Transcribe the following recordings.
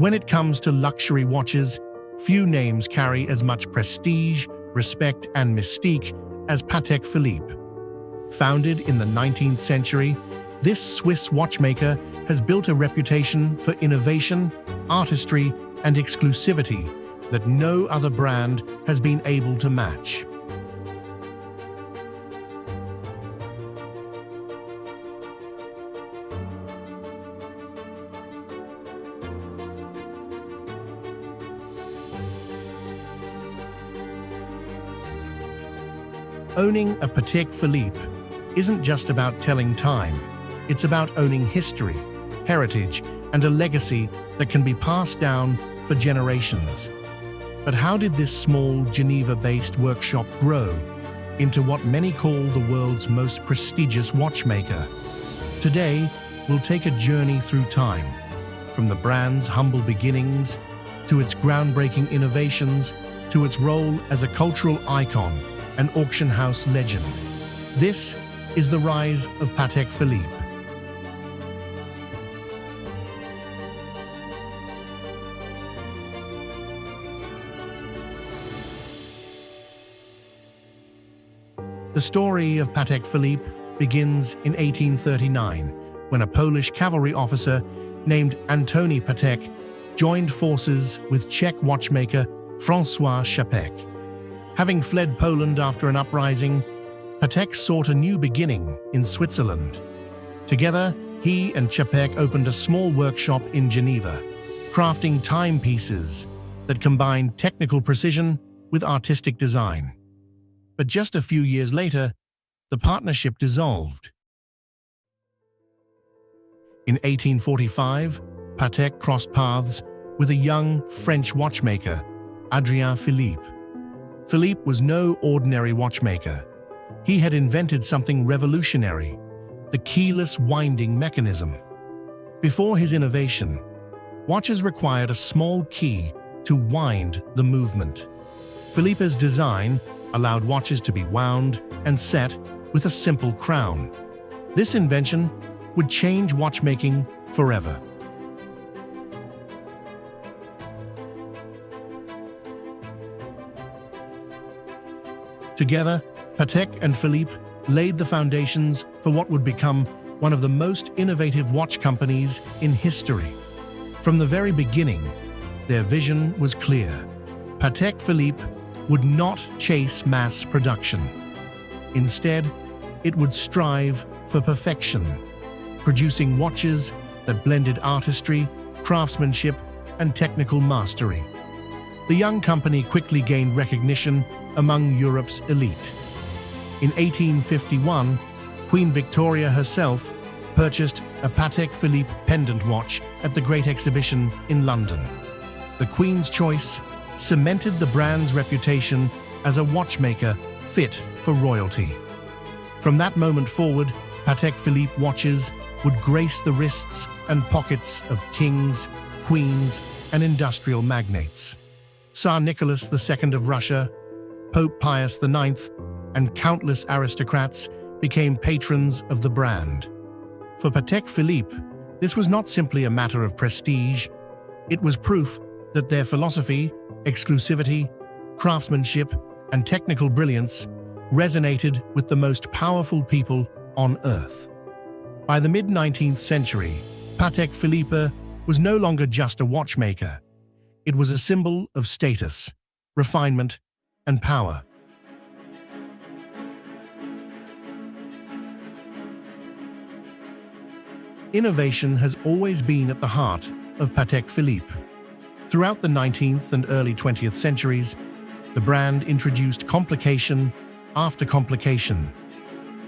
When it comes to luxury watches, few names carry as much prestige, respect, and mystique as Patek Philippe. Founded in the 19th century, this Swiss watchmaker has built a reputation for innovation, artistry, and exclusivity that no other brand has been able to match. Owning a Patek Philippe isn't just about telling time. It's about owning history, heritage, and a legacy that can be passed down for generations. But how did this small Geneva-based workshop grow into what many call the world's most prestigious watchmaker? Today, we'll take a journey through time, from the brand's humble beginnings to its groundbreaking innovations to its role as a cultural icon and auction house legend. This is the rise of Patek Philippe. The story of Patek Philippe begins in 1839, when a Polish cavalry officer named Antoni Patek joined forces with Czech watchmaker François Czapek. Having fled Poland after an uprising, Patek sought a new beginning in Switzerland. Together, he and Czapek opened a small workshop in Geneva, crafting timepieces that combined technical precision with artistic design. But just a few years later, the partnership dissolved. In 1845, Patek crossed paths with a young French watchmaker, Adrien Phillipe. Philippe was no ordinary watchmaker. He had invented something revolutionary, the keyless winding mechanism. Before his innovation, watches required a small key to wind the movement. Philippe's design allowed watches to be wound and set with a simple crown. This invention would change watchmaking forever. Together, Patek and Philippe laid the foundations for what would become one of the most innovative watch companies in history. From the very beginning, their vision was clear. Patek Philippe would not chase mass production. Instead, it would strive for perfection, producing watches that blended artistry, craftsmanship, and technical mastery. The young company quickly gained recognition among Europe's elite. In 1851, Queen Victoria herself purchased a Patek Philippe pendant watch at the Great Exhibition in London. The Queen's choice cemented the brand's reputation as a watchmaker fit for royalty. From that moment forward, Patek Philippe watches would grace the wrists and pockets of kings, queens, and industrial magnates. Tsar Nicholas II of Russia, Pope Pius IX, and countless aristocrats became patrons of the brand. For Patek Philippe, this was not simply a matter of prestige, it was proof that their philosophy, exclusivity, craftsmanship, and technical brilliance resonated with the most powerful people on Earth. By the mid-19th century, Patek Philippe was no longer just a watchmaker. It was a symbol of status, refinement, and power. Innovation has always been at the heart of Patek Philippe. Throughout the 19th and early 20th centuries, the brand introduced complication after complication,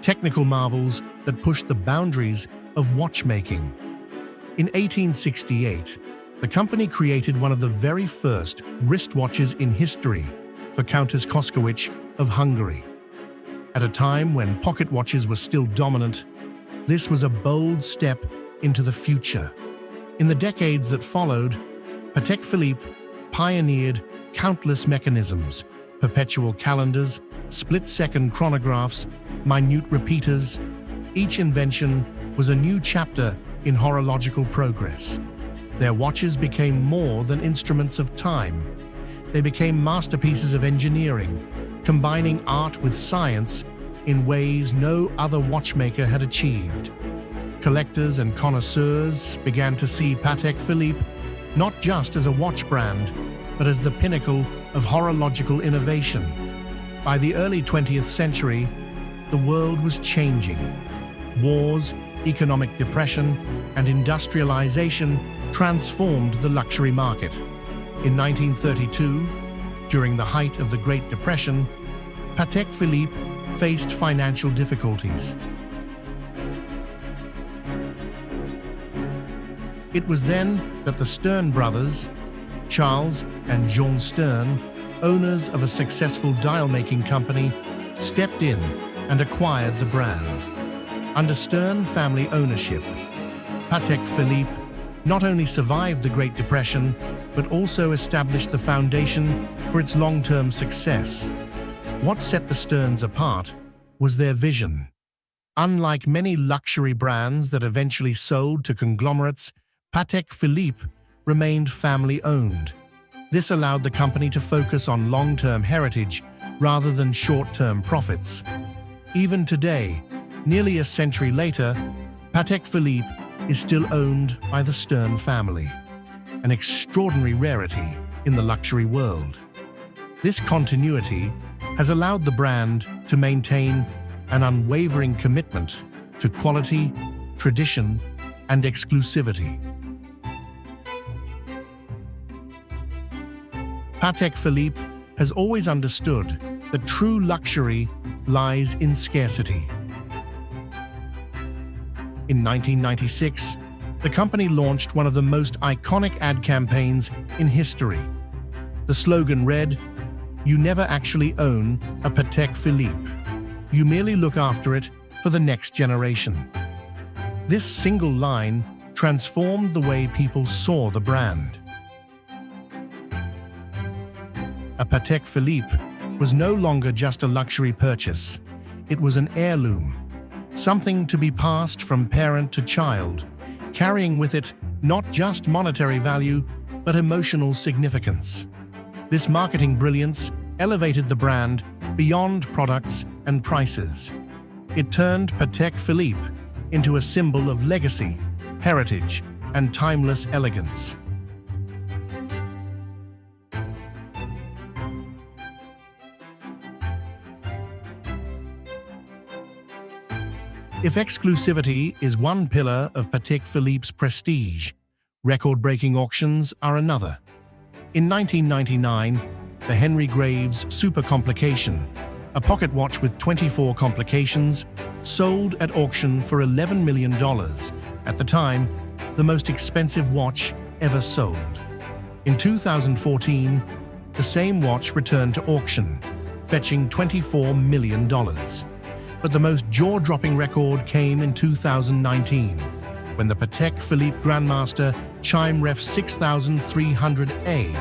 technical marvels that pushed the boundaries of watchmaking. In 1868, the company created one of the very first wristwatches in history for Countess Koskowitz of Hungary. At a time when pocket watches were still dominant, this was a bold step into the future. In the decades that followed, Patek Philippe pioneered countless mechanisms, perpetual calendars, split-second chronographs, minute repeaters. Each invention was a new chapter in horological progress. Their watches became more than instruments of time. They became masterpieces of engineering, combining art with science in ways no other watchmaker had achieved. Collectors and connoisseurs began to see Patek Philippe not just as a watch brand, but as the pinnacle of horological innovation. By the early 20th century, the world was changing. Wars, economic depression, and industrialization transformed the luxury market. In 1932, during the height of the Great Depression, Patek Philippe faced financial difficulties. It was then that the Stern brothers, Charles and Jean Stern, owners of a successful dial-making company, stepped in and acquired the brand. Under Stern family ownership, Patek Philippe not only survived the Great Depression, but also established the foundation for its long-term success. What set the Sterns apart was their vision. Unlike many luxury brands that eventually sold to conglomerates, Patek Philippe remained family-owned. This allowed the company to focus on long-term heritage rather than short-term profits. Even today, nearly a century later, Patek Philippe is still owned by the Stern family, an extraordinary rarity in the luxury world. This continuity has allowed the brand to maintain an unwavering commitment to quality, tradition, and exclusivity. Patek Philippe has always understood that true luxury lies in scarcity. In 1996, the company launched one of the most iconic ad campaigns in history. The slogan read, "You never actually own a Patek Philippe. You merely look after it for the next generation." This single line transformed the way people saw the brand. A Patek Philippe was no longer just a luxury purchase. It was an heirloom, something to be passed from parent to child, carrying with it not just monetary value, but emotional significance. This marketing brilliance elevated the brand beyond products and prices. It turned Patek Philippe into a symbol of legacy, heritage, and timeless elegance. If exclusivity is one pillar of Patek Philippe's prestige, record-breaking auctions are another. In 1999, the Henry Graves Super Complication, a pocket watch with 24 complications, sold at auction for $11 million, at the time, the most expensive watch ever sold. In 2014, the same watch returned to auction, fetching $24 million. But the most jaw-dropping record came in 2019, when the Patek Philippe Grandmaster Chime Ref 6300A,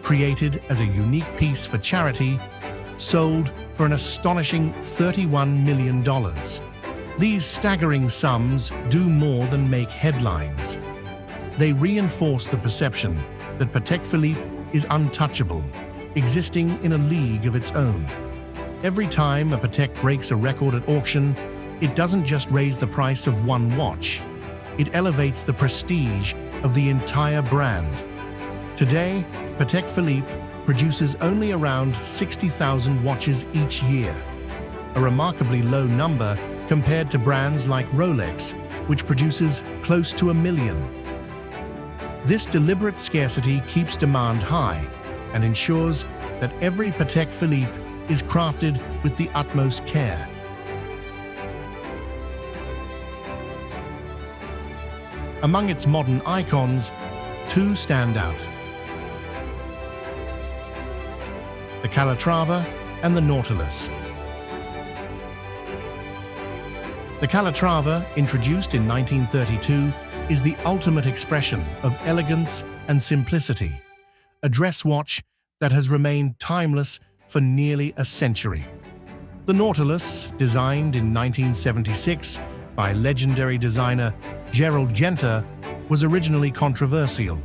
created as a unique piece for charity, sold for an astonishing $31 million. These staggering sums do more than make headlines. They reinforce the perception that Patek Philippe is untouchable, existing in a league of its own. Every time a Patek breaks a record at auction, it doesn't just raise the price of one watch, it elevates the prestige of the entire brand. Today, Patek Philippe produces only around 60,000 watches each year, a remarkably low number compared to brands like Rolex, which produces close to 1 million. This deliberate scarcity keeps demand high and ensures that every Patek Philippe is crafted with the utmost care. Among its modern icons, two stand out: the Calatrava and the Nautilus. The Calatrava, introduced in 1932, is the ultimate expression of elegance and simplicity, a dress watch that has remained timeless for nearly a century. The Nautilus, designed in 1976 by legendary designer Gerald Genta, was originally controversial.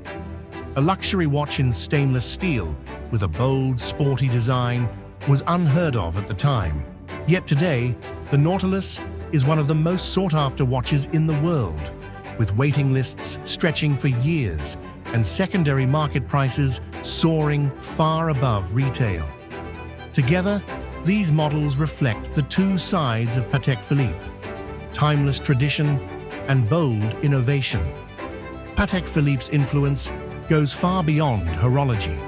A luxury watch in stainless steel with a bold, sporty design was unheard of at the time. Yet today, the Nautilus is one of the most sought-after watches in the world, with waiting lists stretching for years and secondary market prices soaring far above retail. Together, these models reflect the two sides of Patek Philippe: timeless tradition and bold innovation. Patek Philippe's influence goes far beyond horology.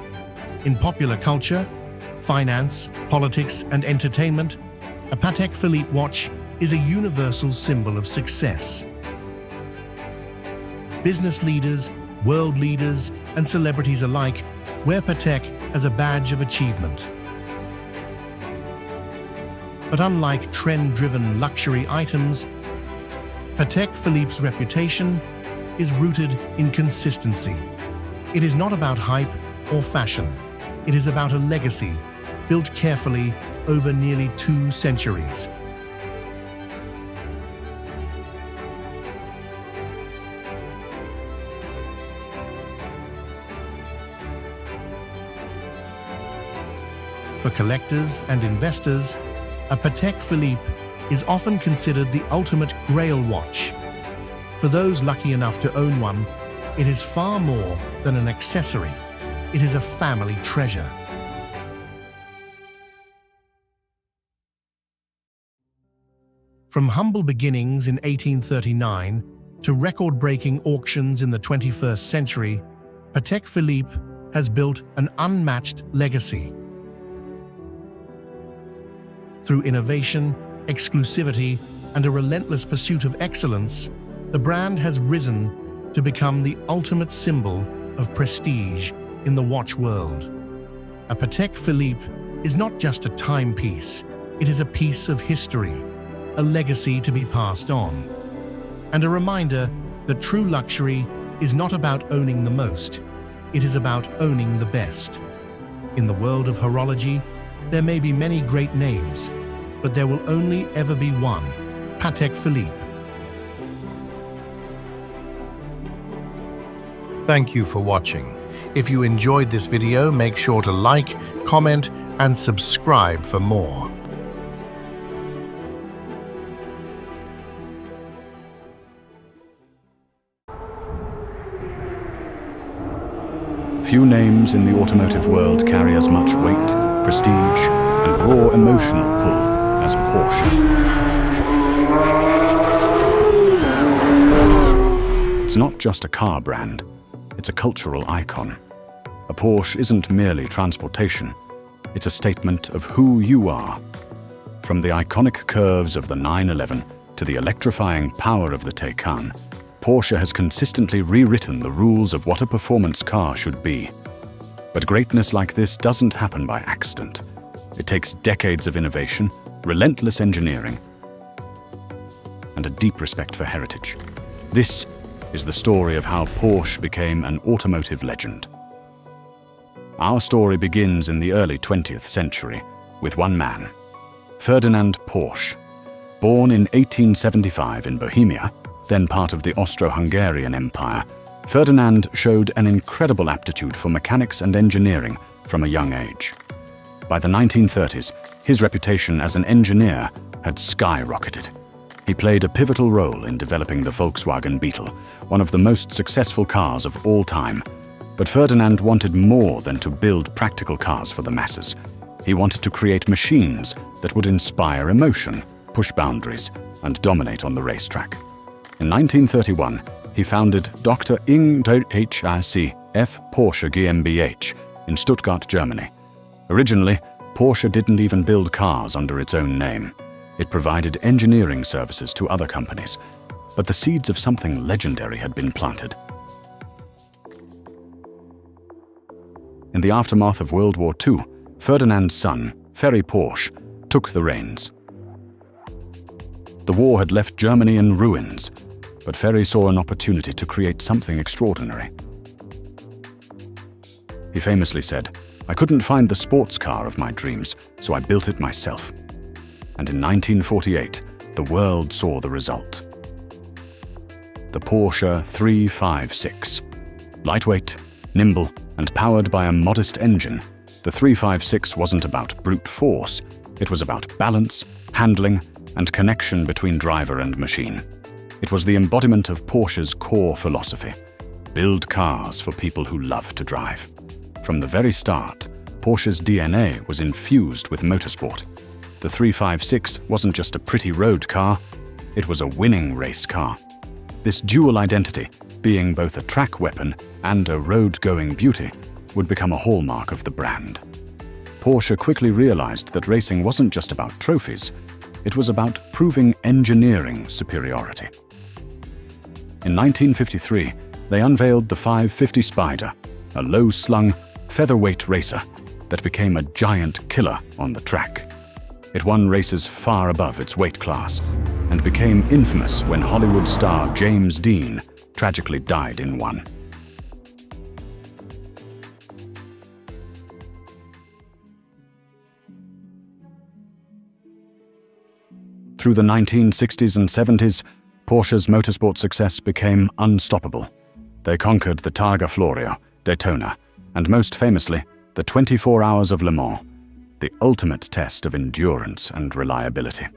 In popular culture, finance, politics, and entertainment, a Patek Philippe watch is a universal symbol of success. Business leaders, world leaders, and celebrities alike wear Patek as a badge of achievement. But unlike trend-driven luxury items, Patek Philippe's reputation is rooted in consistency. It is not about hype or fashion. It is about a legacy built carefully over nearly 2 centuries. For collectors and investors, a Patek Philippe is often considered the ultimate grail watch. For those lucky enough to own one, it is far more than an accessory. It is a family treasure. From humble beginnings in 1839 to record-breaking auctions in the 21st century, Patek Philippe has built an unmatched legacy. Through innovation, exclusivity, and a relentless pursuit of excellence, the brand has risen to become the ultimate symbol of prestige in the watch world. A Patek Philippe is not just a timepiece, it is a piece of history, a legacy to be passed on, and a reminder that true luxury is not about owning the most, it is about owning the best. In the world of horology, there may be many great names, but there will only ever be one, Patek Philippe. Thank you for watching. If you enjoyed this video, make sure to like, comment, and subscribe for more. Few names in the automotive world carry as much weight, prestige, and raw emotional pull as Porsche. It's not just a car brand, it's a cultural icon. A Porsche isn't merely transportation, it's a statement of who you are. From the iconic curves of the 911 to the electrifying power of the Taycan, Porsche has consistently rewritten the rules of what a performance car should be. But greatness like this doesn't happen by accident. It takes decades of innovation, relentless engineering, and a deep respect for heritage. This is the story of how Porsche became an automotive legend. Our story begins in the early 20th century with one man, Ferdinand Porsche. Born in 1875 in Bohemia, then part of the Austro-Hungarian Empire, Ferdinand showed an incredible aptitude for mechanics and engineering from a young age. By the 1930s, his reputation as an engineer had skyrocketed. He played a pivotal role in developing the Volkswagen Beetle, one of the most successful cars of all time. But Ferdinand wanted more than to build practical cars for the masses. He wanted to create machines that would inspire emotion, push boundaries, and dominate on the racetrack. In 1931, he founded Dr. Ing HIC F. Porsche GmbH in Stuttgart, Germany. Originally, Porsche didn't even build cars under its own name. It provided engineering services to other companies, but the seeds of something legendary had been planted. In the aftermath of World War II, Ferdinand's son, Ferry Porsche, took the reins. The war had left Germany in ruins, but Ferry saw an opportunity to create something extraordinary. He famously said, "I couldn't find the sports car of my dreams, so I built it myself." And in 1948, the world saw the result. the Porsche 356. Lightweight, nimble, and powered by a modest engine, the 356 wasn't about brute force. It was about balance, handling, and connection between driver and machine. It was the embodiment of Porsche's core philosophy: build cars for people who love to drive. From the very start, Porsche's DNA was infused with motorsport. The 356 wasn't just a pretty road car, it was a winning race car. This dual identity, being both a track weapon and a road-going beauty, would become a hallmark of the brand. Porsche quickly realized that racing wasn't just about trophies, it was about proving engineering superiority. In 1953, they unveiled the 550 Spider, a low-slung, featherweight racer that became a giant killer on the track. It won races far above its weight class and became infamous when Hollywood star James Dean tragically died in one. Through the 1960s and 70s, Porsche's motorsport success became unstoppable. They conquered the Targa Florio, Daytona, and most famously, the 24 Hours of Le Mans, the ultimate test of endurance and reliability.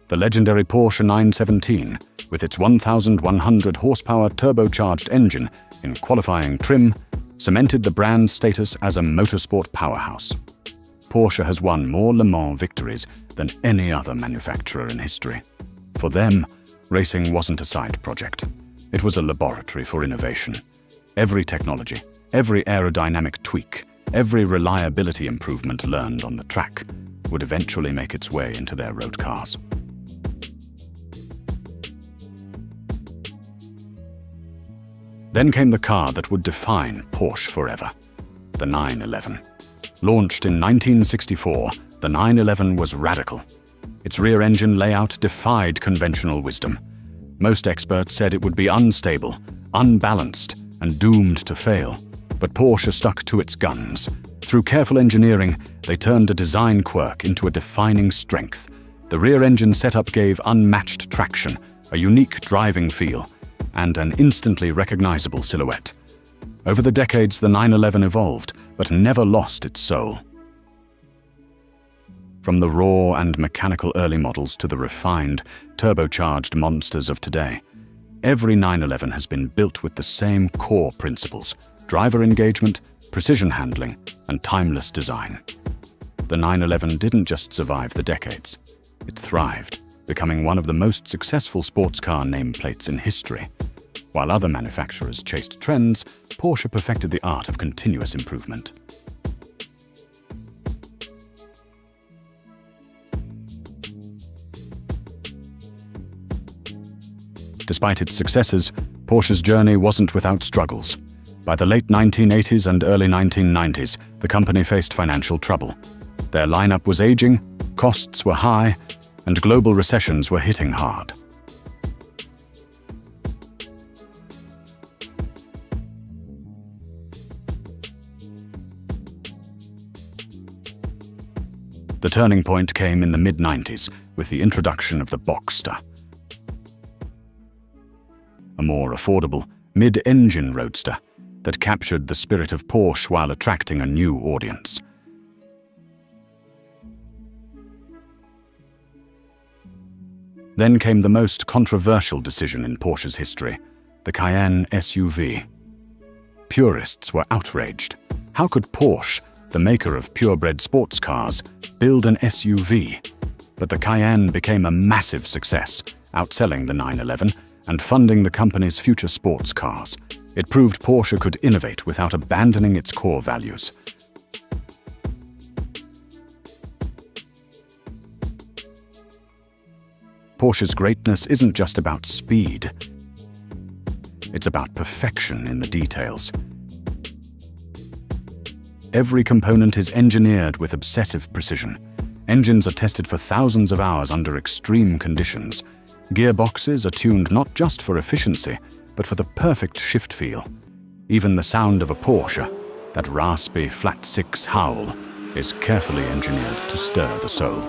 The legendary Porsche 917, with its 1,100 horsepower turbocharged engine in qualifying trim, cemented the brand's status as a motorsport powerhouse. Porsche has won more Le Mans victories than any other manufacturer in history. For them, racing wasn't a side project. It was a laboratory for innovation. Every technology, every aerodynamic tweak, every reliability improvement learned on the track would eventually make its way into their road cars. Then came the car that would define Porsche forever, the 911. Launched in 1964, the 911 was radical. Its rear-engine layout defied conventional wisdom. Most experts said it would be unstable, unbalanced, and doomed to fail. But Porsche stuck to its guns. Through careful engineering, they turned a design quirk into a defining strength. The rear-engine setup gave unmatched traction, a unique driving feel, and an instantly recognizable silhouette. Over the decades, the 911 evolved, but never lost its soul. From the raw and mechanical early models to the refined, turbocharged monsters of today, every 911 has been built with the same core principles: driver engagement, precision handling, and timeless design. The 911 didn't just survive the decades. It thrived, becoming one of the most successful sports car nameplates in history. While other manufacturers chased trends, Porsche perfected the art of continuous improvement. Despite its successes, Porsche's journey wasn't without struggles. By the late 1980s and early 1990s, the company faced financial trouble. Their lineup was aging, costs were high, and global recessions were hitting hard. The turning point came in the mid-90s with the introduction of the Boxster, a more affordable, mid-engine roadster that captured the spirit of Porsche while attracting a new audience. Then came the most controversial decision in Porsche's history, the Cayenne SUV. Purists were outraged. How could Porsche, the maker of purebred sports cars, build an SUV? But the Cayenne became a massive success, outselling the 911 and funding the company's future sports cars. It proved Porsche could innovate without abandoning its core values. Porsche's greatness isn't just about speed. It's about perfection in the details. Every component is engineered with obsessive precision. Engines are tested for thousands of hours under extreme conditions. Gearboxes are tuned not just for efficiency, but for the perfect shift feel. Even the sound of a Porsche, that raspy flat six howl, is carefully engineered to stir the soul.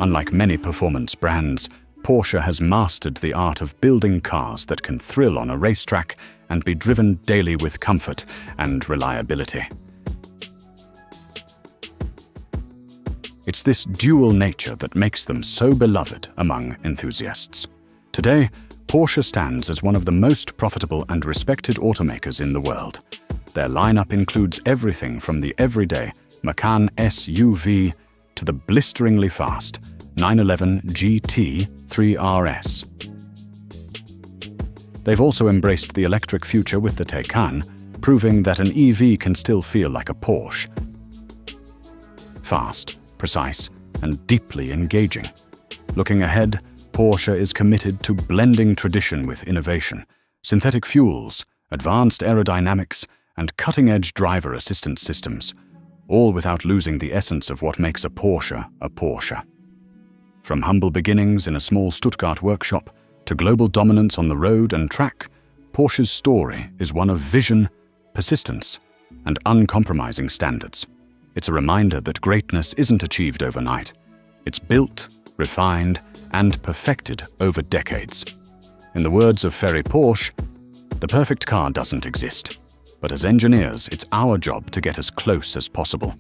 Unlike many performance brands, Porsche has mastered the art of building cars that can thrill on a racetrack and be driven daily with comfort and reliability. It's this dual nature that makes them so beloved among enthusiasts. Today, Porsche stands as one of the most profitable and respected automakers in the world. Their lineup includes everything from the everyday Macan SUV to the blisteringly fast 911 GT 3RS. They've also embraced the electric future with the Taycan, proving that an EV can still feel like a Porsche. Fast, precise, and deeply engaging. Looking ahead, Porsche is committed to blending tradition with innovation, synthetic fuels, advanced aerodynamics, and cutting-edge driver assistance systems, all without losing the essence of what makes a Porsche a Porsche. From humble beginnings in a small Stuttgart workshop to global dominance on the road and track, Porsche's story is one of vision, persistence, and uncompromising standards. It's a reminder that greatness isn't achieved overnight. It's built, refined, and perfected over decades. In the words of Ferry Porsche, the perfect car doesn't exist. But as engineers, it's our job to get as close as possible.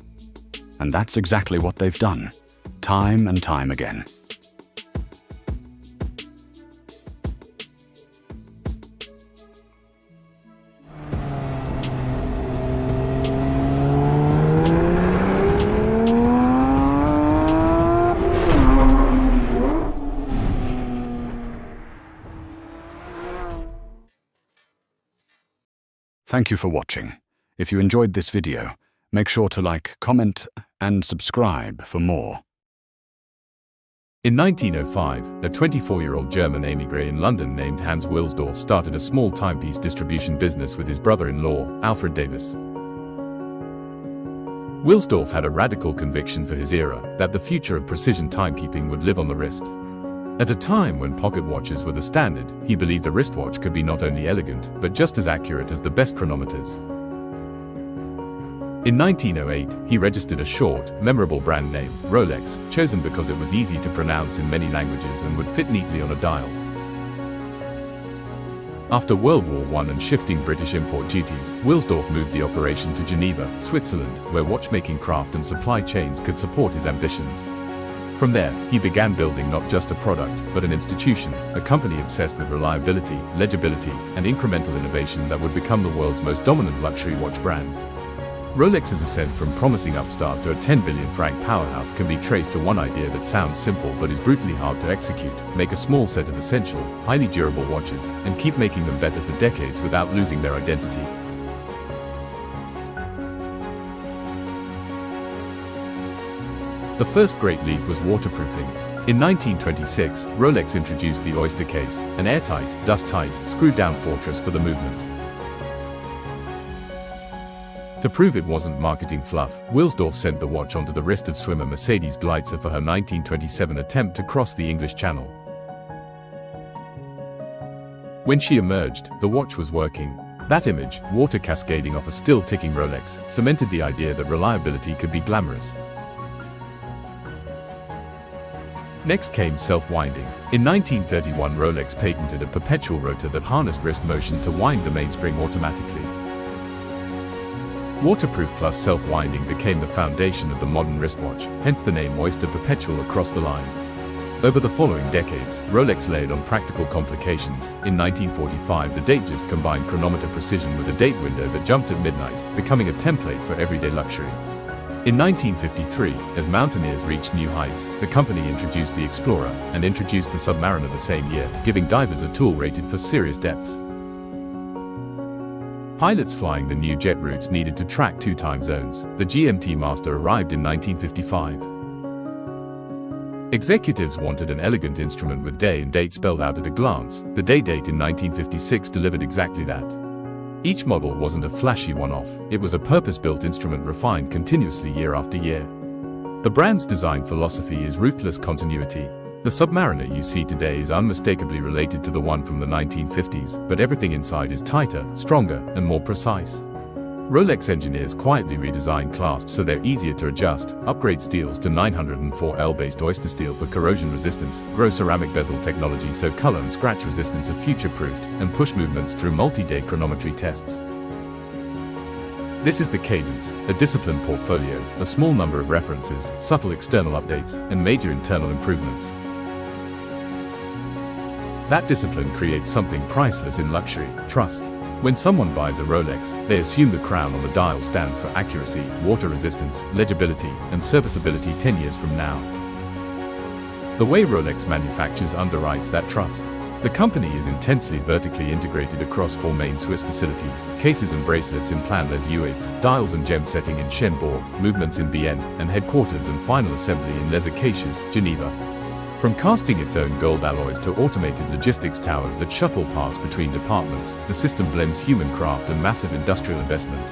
And that's exactly what they've done, time and time again. Thank you for watching. If you enjoyed this video, make sure to like, comment, and subscribe for more. In 1905, a 24-year-old German émigré in London named Hans Wilsdorf started a small timepiece distribution business with his brother-in-law, Alfred Davis. Wilsdorf had a radical conviction for his era that the future of precision timekeeping would live on the wrist. At a time when pocket watches were the standard, he believed a wristwatch could be not only elegant, but just as accurate as the best chronometers. In 1908, he registered a short, memorable brand name, Rolex, chosen because it was easy to pronounce in many languages and would fit neatly on a dial. After World War I and shifting British import duties, Wilsdorf moved the operation to Geneva, Switzerland, where watchmaking craft and supply chains could support his ambitions. From there, he began building not just a product, but an institution, a company obsessed with reliability, legibility, and incremental innovation that would become the world's most dominant luxury watch brand. Rolex's ascent from promising upstart to a 10 billion franc powerhouse can be traced to one idea that sounds simple but is brutally hard to execute: make a small set of essential, highly durable watches, and keep making them better for decades without losing their identity. The first great leap was waterproofing. In 1926, Rolex introduced the Oyster case, an airtight, dust-tight, screwed-down fortress for the movement. To prove it wasn't marketing fluff, Wilsdorf sent the watch onto the wrist of swimmer Mercedes Gleitzer for her 1927 attempt to cross the English Channel. When she emerged, the watch was working. That image, water cascading off a still-ticking Rolex, cemented the idea that reliability could be glamorous. Next came self-winding. In 1931, Rolex patented a perpetual rotor that harnessed wrist motion to wind the mainspring automatically. Waterproof plus self-winding became the foundation of the modern wristwatch, hence the name Oyster Perpetual across the line. Over the following decades, Rolex layered on practical complications. In 1945, the date just combined chronometer precision with a date window that jumped at midnight, becoming a template for everyday luxury. In 1953, as mountaineers reached new heights, the company introduced the Explorer and introduced the Submariner the same year, giving divers a tool rated for serious depths. Pilots flying the new jet routes needed to track 2 time zones. The GMT Master arrived in 1955. Executives wanted an elegant instrument with day and date spelled out at a glance. The day-date in 1956 delivered exactly that. Each model wasn't a flashy one-off, it was a purpose-built instrument refined continuously year after year. The brand's design philosophy is ruthless continuity. The Submariner you see today is unmistakably related to the one from the 1950s, but everything inside is tighter, stronger, and more precise. Rolex engineers quietly redesign clasps so they're easier to adjust, upgrade steels to 904L-based oyster steel for corrosion resistance, grow ceramic bezel technology so color and scratch resistance are future-proofed, and push movements through multi-day chronometry tests. This is the cadence, a disciplined portfolio, a small number of references, subtle external updates, and major internal improvements. That discipline creates something priceless in luxury: trust. When someone buys a Rolex, they assume the crown on the dial stands for accuracy, water resistance, legibility, and serviceability 10 years from now. The way Rolex manufactures underwrites that trust. The company is intensely vertically integrated across 4 main Swiss facilities: cases and bracelets in Plan-les-Ouides, dials and gem setting in Cherbourg, movements in Bienne, and headquarters and final assembly in Les Acacias, Geneva. From casting its own gold alloys to automated logistics towers that shuttle parts between departments, the system blends human craft and massive industrial investment.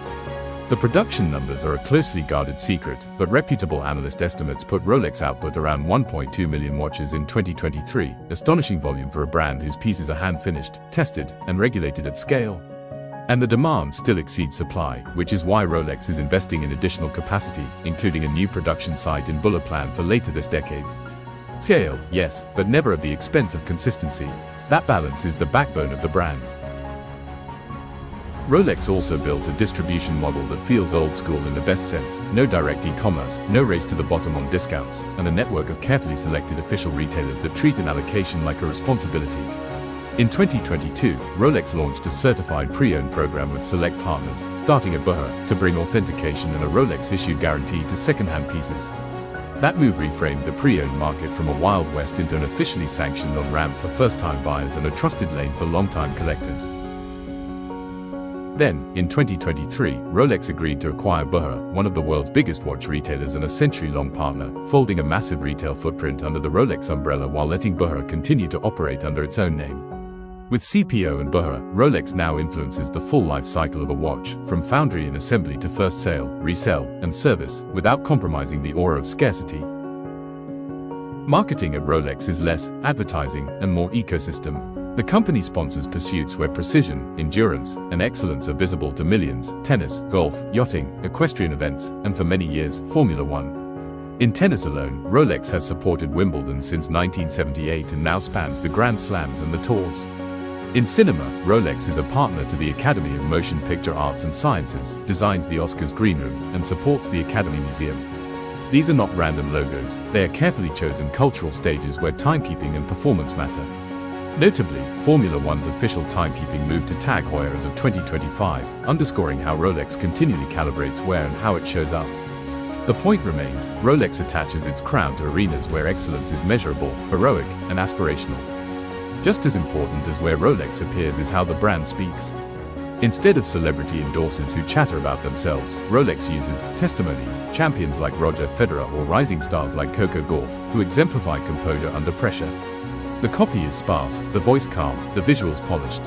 The production numbers are a closely guarded secret, but reputable analyst estimates put Rolex output around 1.2 million watches in 2023, astonishing volume for a brand whose pieces are hand-finished, tested, and regulated at scale. And the demand still exceeds supply, which is why Rolex is investing in additional capacity, including a new production site in Bulla planned for later this decade. Scale, yes, but never at the expense of consistency. That balance is the backbone of the brand. Rolex also built a distribution model that feels old school in the best sense: no direct e-commerce, no race to the bottom on discounts, and a network of carefully selected official retailers that treat an allocation like a responsibility. In 2022, Rolex launched a certified pre-owned program with select partners, starting at Bucher, to bring authentication and a Rolex-issued guarantee to second-hand pieces. That move reframed the pre-owned market from a Wild West into an officially sanctioned on-ramp for first-time buyers and a trusted lane for long-time collectors. Then, in 2023, Rolex agreed to acquire Bucher, one of the world's biggest watch retailers and a century-long partner, folding a massive retail footprint under the Rolex umbrella while letting Bucher continue to operate under its own name. With CPO and Bucher, Rolex now influences the full life cycle of a watch, from foundry and assembly to first sale, resale, and service, without compromising the aura of scarcity. Marketing at Rolex is less advertising and more ecosystem. The company sponsors pursuits where precision, endurance, and excellence are visible to millions: tennis, golf, yachting, equestrian events, and for many years, Formula One. In tennis alone, Rolex has supported Wimbledon since 1978 and now spans the Grand Slams and the Tours. In cinema, Rolex is a partner to the Academy of Motion Picture Arts and Sciences, designs the Oscars Green Room, and supports the Academy Museum. These are not random logos, they are carefully chosen cultural stages where timekeeping and performance matter. Notably, Formula One's official timekeeping moved to Tag Heuer as of 2025, underscoring how Rolex continually calibrates where and how it shows up. The point remains, Rolex attaches its crown to arenas where excellence is measurable, heroic, and aspirational. Just as important as where Rolex appears is how the brand speaks. Instead of celebrity endorsers who chatter about themselves, Rolex uses testimonies, champions like Roger Federer or rising stars like Coco Gauff, who exemplify composure under pressure. The copy is sparse, the voice calm, the visuals polished.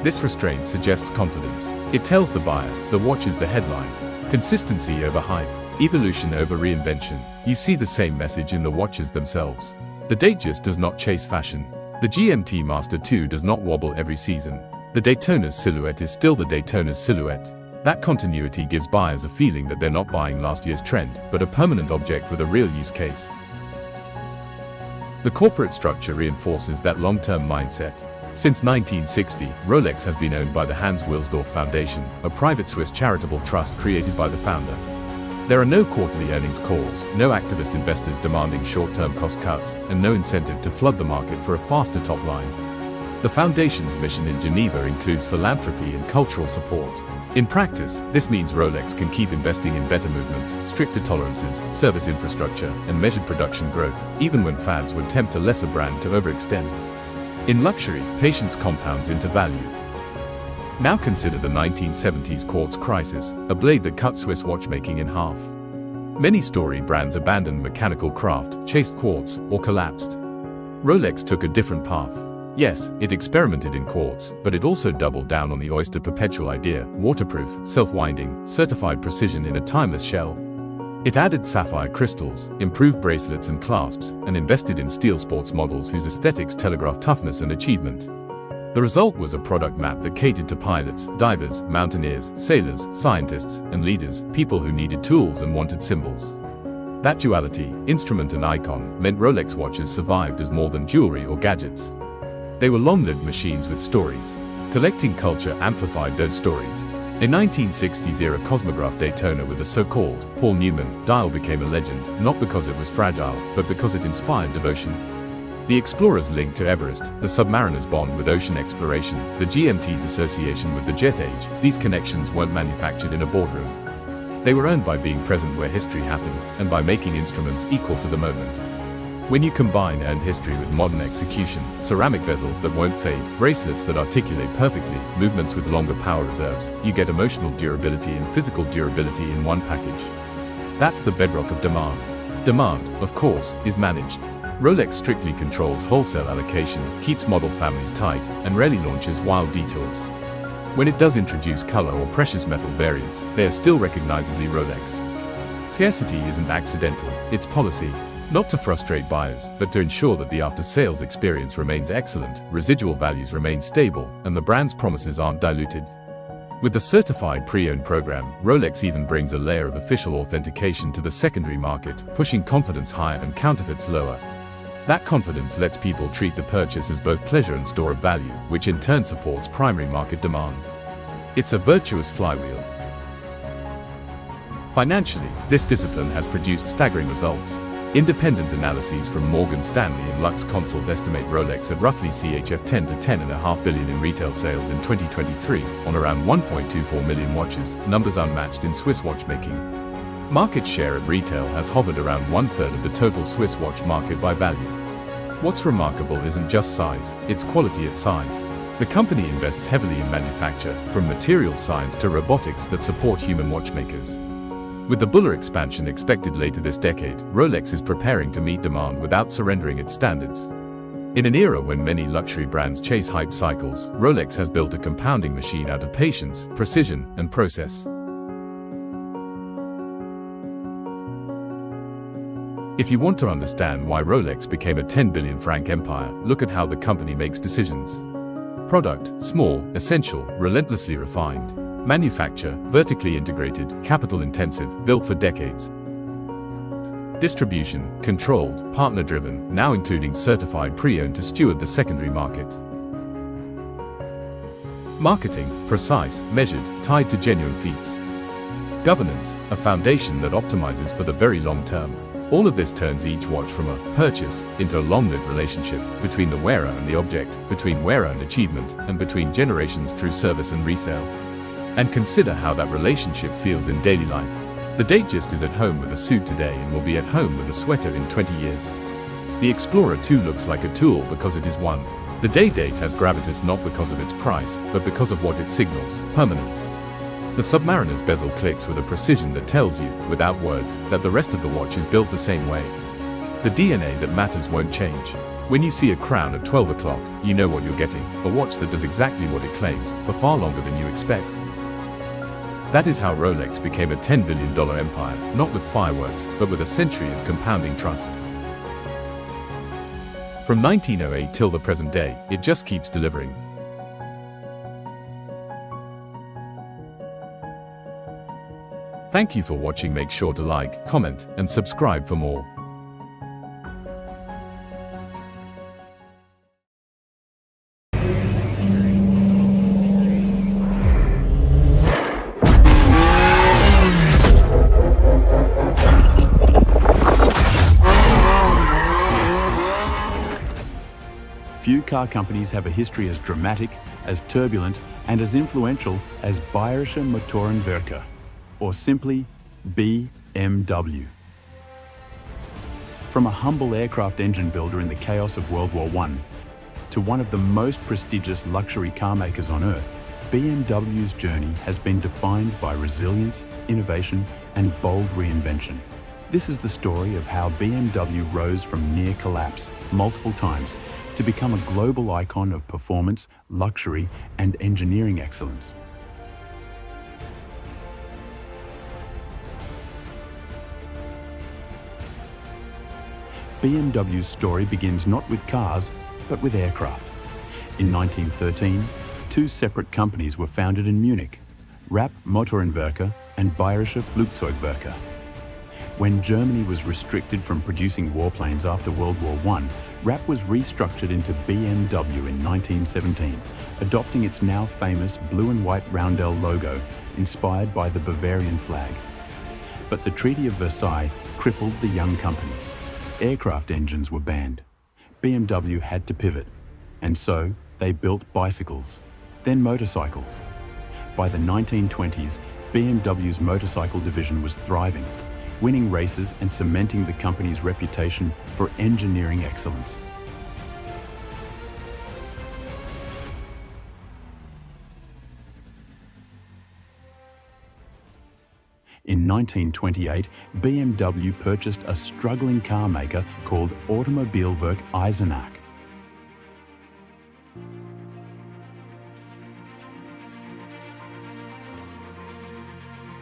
This restraint suggests confidence. It tells the buyer, the watch is the headline. Consistency over hype, evolution over reinvention. You see the same message in the watches themselves. The Datejust does not chase fashion. The GMT Master 2 does not wobble every season. The Daytona's silhouette is still the Daytona's silhouette. That continuity gives buyers a feeling that they're not buying last year's trend, but a permanent object with a real use case. The corporate structure reinforces that long-term mindset. Since 1960, Rolex has been owned by the Hans Wilsdorf Foundation, a private Swiss charitable trust created by the founder. There are no quarterly earnings calls, no activist investors demanding short-term cost cuts, and no incentive to flood the market for a faster top line. The Foundation's mission in Geneva includes philanthropy and cultural support. In practice, this means Rolex can keep investing in better movements, stricter tolerances, service infrastructure, and measured production growth, even when fads would tempt a lesser brand to overextend. In luxury, patience compounds into value. Now consider the 1970s quartz crisis, a blade that cut Swiss watchmaking in half. Many storied brands abandoned mechanical craft, chased quartz, or collapsed. Rolex took a different path. Yes, it experimented in quartz, but it also doubled down on the Oyster Perpetual idea: waterproof, self-winding, certified precision in a timeless shell. It added sapphire crystals, improved bracelets and clasps, and invested in steel sports models whose aesthetics telegraph toughness and achievement. The result was a product map that catered to pilots, divers, mountaineers, sailors, scientists, and leaders, people who needed tools and wanted symbols. That duality, instrument and icon, meant Rolex watches survived as more than jewelry or gadgets. They were long-lived machines with stories. Collecting culture amplified those stories. In 1960s-era cosmograph Daytona with the so-called Paul Newman dial became a legend, not because it was fragile, but because it inspired devotion. The explorer's link to Everest, the submariner's bond with ocean exploration, the GMT's association with the jet age, these connections weren't manufactured in a boardroom. They were earned by being present where history happened, and by making instruments equal to the moment. When you combine earned history with modern execution, ceramic bezels that won't fade, bracelets that articulate perfectly, movements with longer power reserves, you get emotional durability and physical durability in one package. That's the bedrock of demand. Demand, of course, is managed. Rolex strictly controls wholesale allocation, keeps model families tight, and rarely launches wild detours. When it does introduce color or precious metal variants, they are still recognizably Rolex. Scarcity isn't accidental, it's policy. Not to frustrate buyers, but to ensure that the after-sales experience remains excellent, residual values remain stable, and the brand's promises aren't diluted. With the certified pre-owned program, Rolex even brings a layer of official authentication to the secondary market, pushing confidence higher and counterfeits lower. That confidence lets people treat the purchase as both pleasure and store of value, which in turn supports primary market demand. It's a virtuous flywheel. Financially, this discipline has produced staggering results. Independent analyses from Morgan Stanley and Lux Consult estimate Rolex at roughly CHF 10 to 10.5 billion in retail sales in 2023, on around 1.24 million watches, numbers unmatched in Swiss watchmaking. Market share at retail has hovered around 1/3 of the total Swiss watch market by value. What's remarkable isn't just size, it's quality at size. The company invests heavily in manufacture, from material science to robotics that support human watchmakers. With the Buller expansion expected later this decade, Rolex is preparing to meet demand without surrendering its standards. In an era when many luxury brands chase hype cycles, Rolex has built a compounding machine out of patience, precision, and process. If you want to understand why Rolex became a 10 billion franc empire, look at how the company makes decisions. Product, small, essential, relentlessly refined. Manufacture, vertically integrated, capital intensive, built for decades. Distribution, controlled, partner-driven, now including certified pre-owned to steward the secondary market. Marketing, precise, measured, tied to genuine feats. Governance, a foundation that optimizes for the very long term. All of this turns each watch from a purchase into a long-lived relationship between the wearer and the object, between wearer and achievement, and between generations through service and resale. And consider how that relationship feels in daily life. The Datejust is at home with a suit today and will be at home with a sweater in 20 years. The Explorer 2 looks like a tool because it is one. The Day-Date has gravitas not because of its price, but because of what it signals, permanence. The Submariner's bezel clicks with a precision that tells you, without words, that the rest of the watch is built the same way. The DNA that matters won't change. When you see a crown at 12 o'clock, you know what you're getting, a watch that does exactly what it claims, for far longer than you expect. That is how Rolex became a $10 billion empire, not with fireworks, but with a century of compounding trust. From 1908 till the present day, it just keeps delivering. Thank you for watching. Make sure to like, comment, and subscribe for more. Few car companies have a history as dramatic, as turbulent, and as influential as Bayerische Motorenwerke, or simply BMW. From a humble aircraft engine builder in the chaos of World War I to one of the most prestigious luxury car makers on earth, BMW's journey has been defined by resilience, innovation, and bold reinvention. This is the story of how BMW rose from near collapse multiple times to become a global icon of performance, luxury, and engineering excellence. BMW's story begins not with cars, but with aircraft. In 1913, two separate companies were founded in Munich, Rapp Motorenwerke and Bayerische Flugzeugwerke. When Germany was restricted from producing warplanes after World War I, Rapp was restructured into BMW in 1917, adopting its now famous blue and white roundel logo inspired by the Bavarian flag. But the Treaty of Versailles crippled the young company. Aircraft engines were banned. BMW had to pivot, and so they built bicycles, then motorcycles. By the 1920s, BMW's motorcycle division was thriving, winning races and cementing the company's reputation for engineering excellence. In 1928, BMW purchased a struggling car maker called Automobilwerk Eisenach.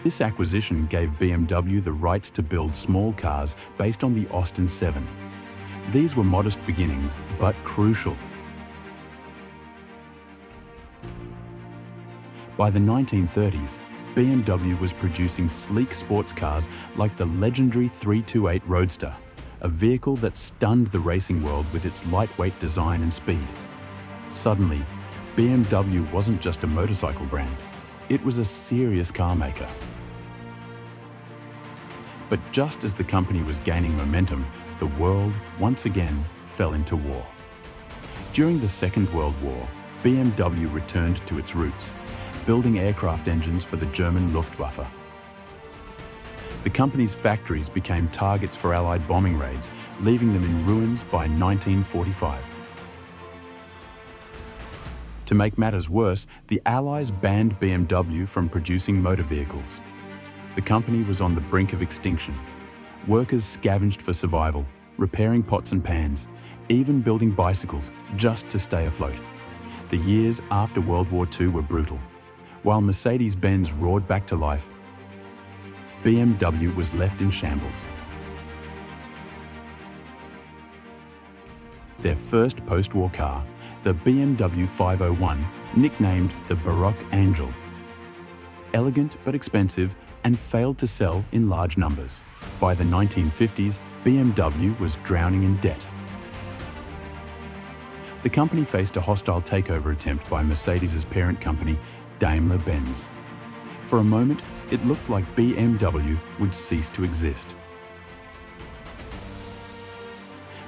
This acquisition gave BMW the rights to build small cars based on the Austin 7. These were modest beginnings, but crucial. By the 1930s, BMW was producing sleek sports cars like the legendary 328 Roadster, a vehicle that stunned the racing world with its lightweight design and speed. Suddenly, BMW wasn't just a motorcycle brand, it was a serious car maker. But just as the company was gaining momentum, the world once again fell into war. During the Second World War, BMW returned to its roots, building aircraft engines for the German Luftwaffe. The company's factories became targets for Allied bombing raids, leaving them in ruins by 1945. To make matters worse, the Allies banned BMW from producing motor vehicles. The company was on the brink of extinction. Workers scavenged for survival, repairing pots and pans, even building bicycles just to stay afloat. The years after World War II were brutal. While Mercedes-Benz roared back to life, BMW was left in shambles. Their first post-war car, the BMW 501, nicknamed the Baroque Angel. Elegant but expensive, and failed to sell in large numbers. By the 1950s, BMW was drowning in debt. The company faced a hostile takeover attempt by Mercedes' parent company, Daimler-Benz. For a moment, it looked like BMW would cease to exist.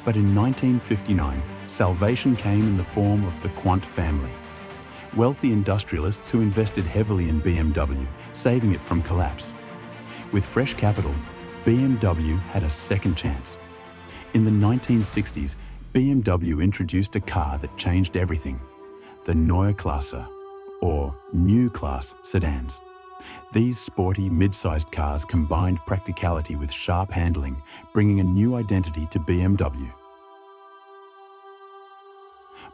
But in 1959, salvation came in the form of the Quandt family. Wealthy industrialists who invested heavily in BMW, saving it from collapse. With fresh capital, BMW had a second chance. In the 1960s, BMW introduced a car that changed everything, the Neue Klasse, or New Class sedans. These sporty, mid-sized cars combined practicality with sharp handling, bringing a new identity to BMW.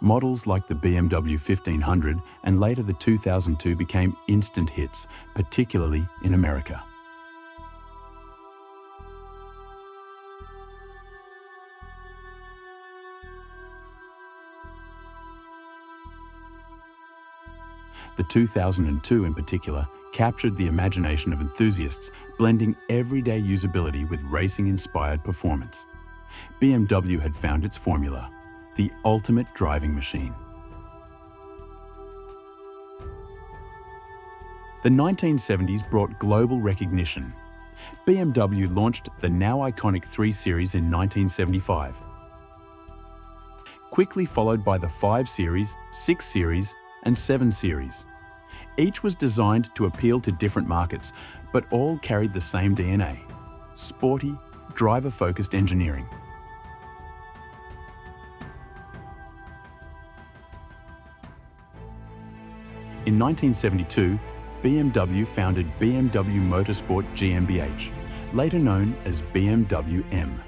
Models like the BMW 1500 and later the 2002 became instant hits, particularly in America. The 2002 in particular captured the imagination of enthusiasts, blending everyday usability with racing-inspired performance. BMW had found its formula, the ultimate driving machine. The 1970s brought global recognition. BMW launched the now iconic 3 Series in 1975, quickly followed by the 5 Series, 6 Series, and 7 Series. Each was designed to appeal to different markets, but all carried the same DNA: sporty, driver-focused engineering. In 1972, BMW founded BMW Motorsport GmbH, later known as BMW M.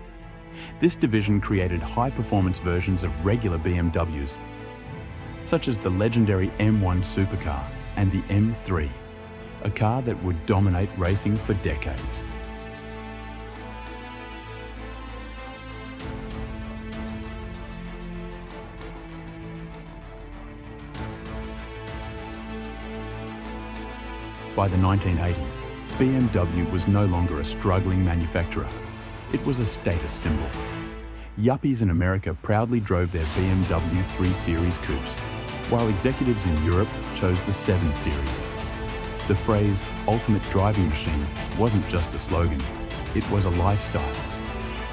This division created high-performance versions of regular BMWs, such as the legendary M1 supercar and the M3, a car that would dominate racing for decades. By the 1980s, BMW was no longer a struggling manufacturer. It was a status symbol. Yuppies in America proudly drove their BMW 3 Series coupes, while executives in Europe chose the 7 Series. The phrase "ultimate driving machine" wasn't just a slogan, it was a lifestyle.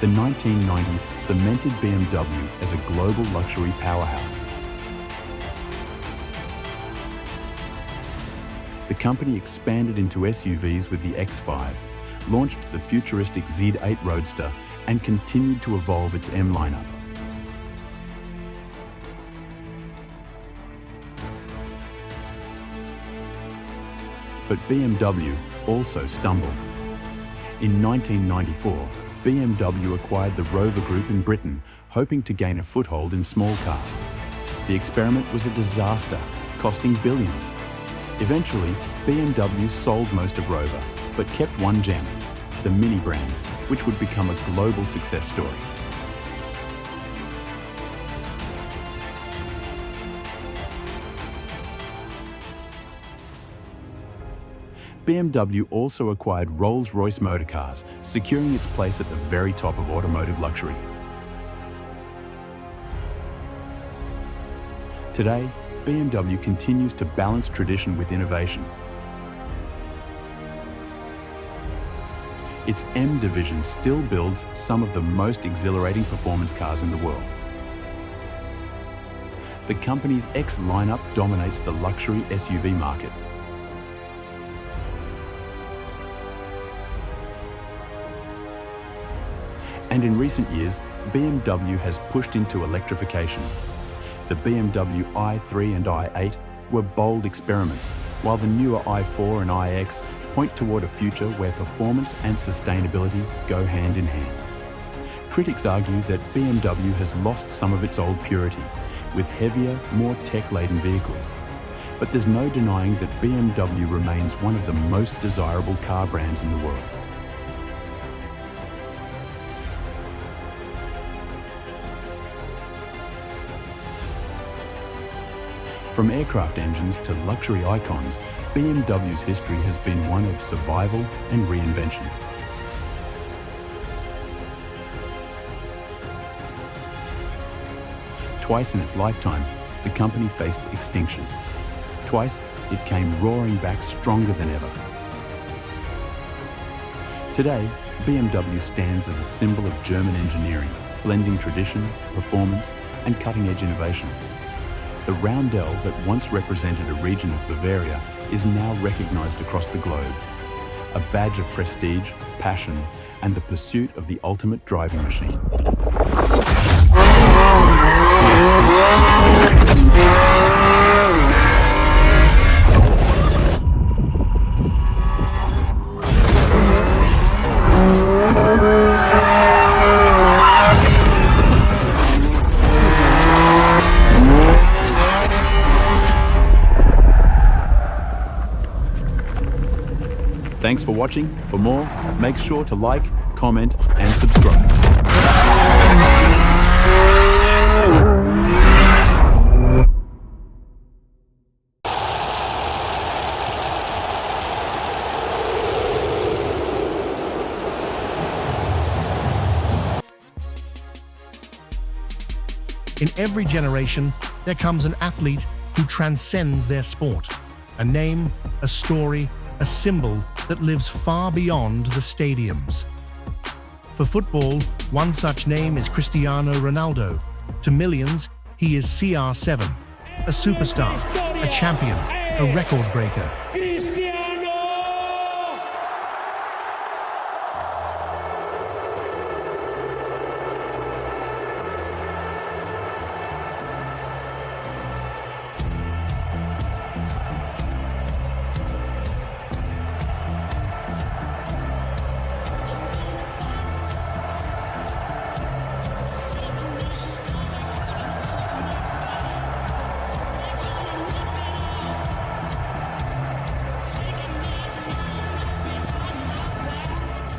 The 1990s cemented BMW as a global luxury powerhouse. The company expanded into SUVs with the X5, launched the futuristic Z8 Roadster, and continued to evolve its M lineup. But BMW also stumbled. In 1994, BMW acquired the Rover Group in Britain, hoping to gain a foothold in small cars. The experiment was a disaster, costing billions. Eventually, BMW sold most of Rover, but kept one gem, the Mini brand, which would become a global success story. BMW also acquired Rolls-Royce motor cars, securing its place at the very top of automotive luxury. Today, BMW continues to balance tradition with innovation. Its M division still builds some of the most exhilarating performance cars in the world. The company's X lineup dominates the luxury SUV market. And in recent years, BMW has pushed into electrification. The BMW i3 and i8 were bold experiments, while the newer i4 and iX point toward a future where performance and sustainability go hand in hand. Critics argue that BMW has lost some of its old purity, with heavier, more tech-laden vehicles. But there's no denying that BMW remains one of the most desirable car brands in the world. From aircraft engines to luxury icons, BMW's history has been one of survival and reinvention. Twice in its lifetime, the company faced extinction. Twice, it came roaring back stronger than ever. Today, BMW stands as a symbol of German engineering, blending tradition, performance, and cutting-edge innovation. The roundel that once represented a region of Bavaria is now recognized across the globe. A badge of prestige, passion, and the pursuit of the ultimate driving machine. Thanks for watching. For more, make sure to like, comment, and subscribe. In every generation, there comes an athlete who transcends their sport. A name, a story, a symbol that lives far beyond the stadiums. For football, one such name is Cristiano Ronaldo. To millions, he is CR7, a superstar, a champion, a record breaker.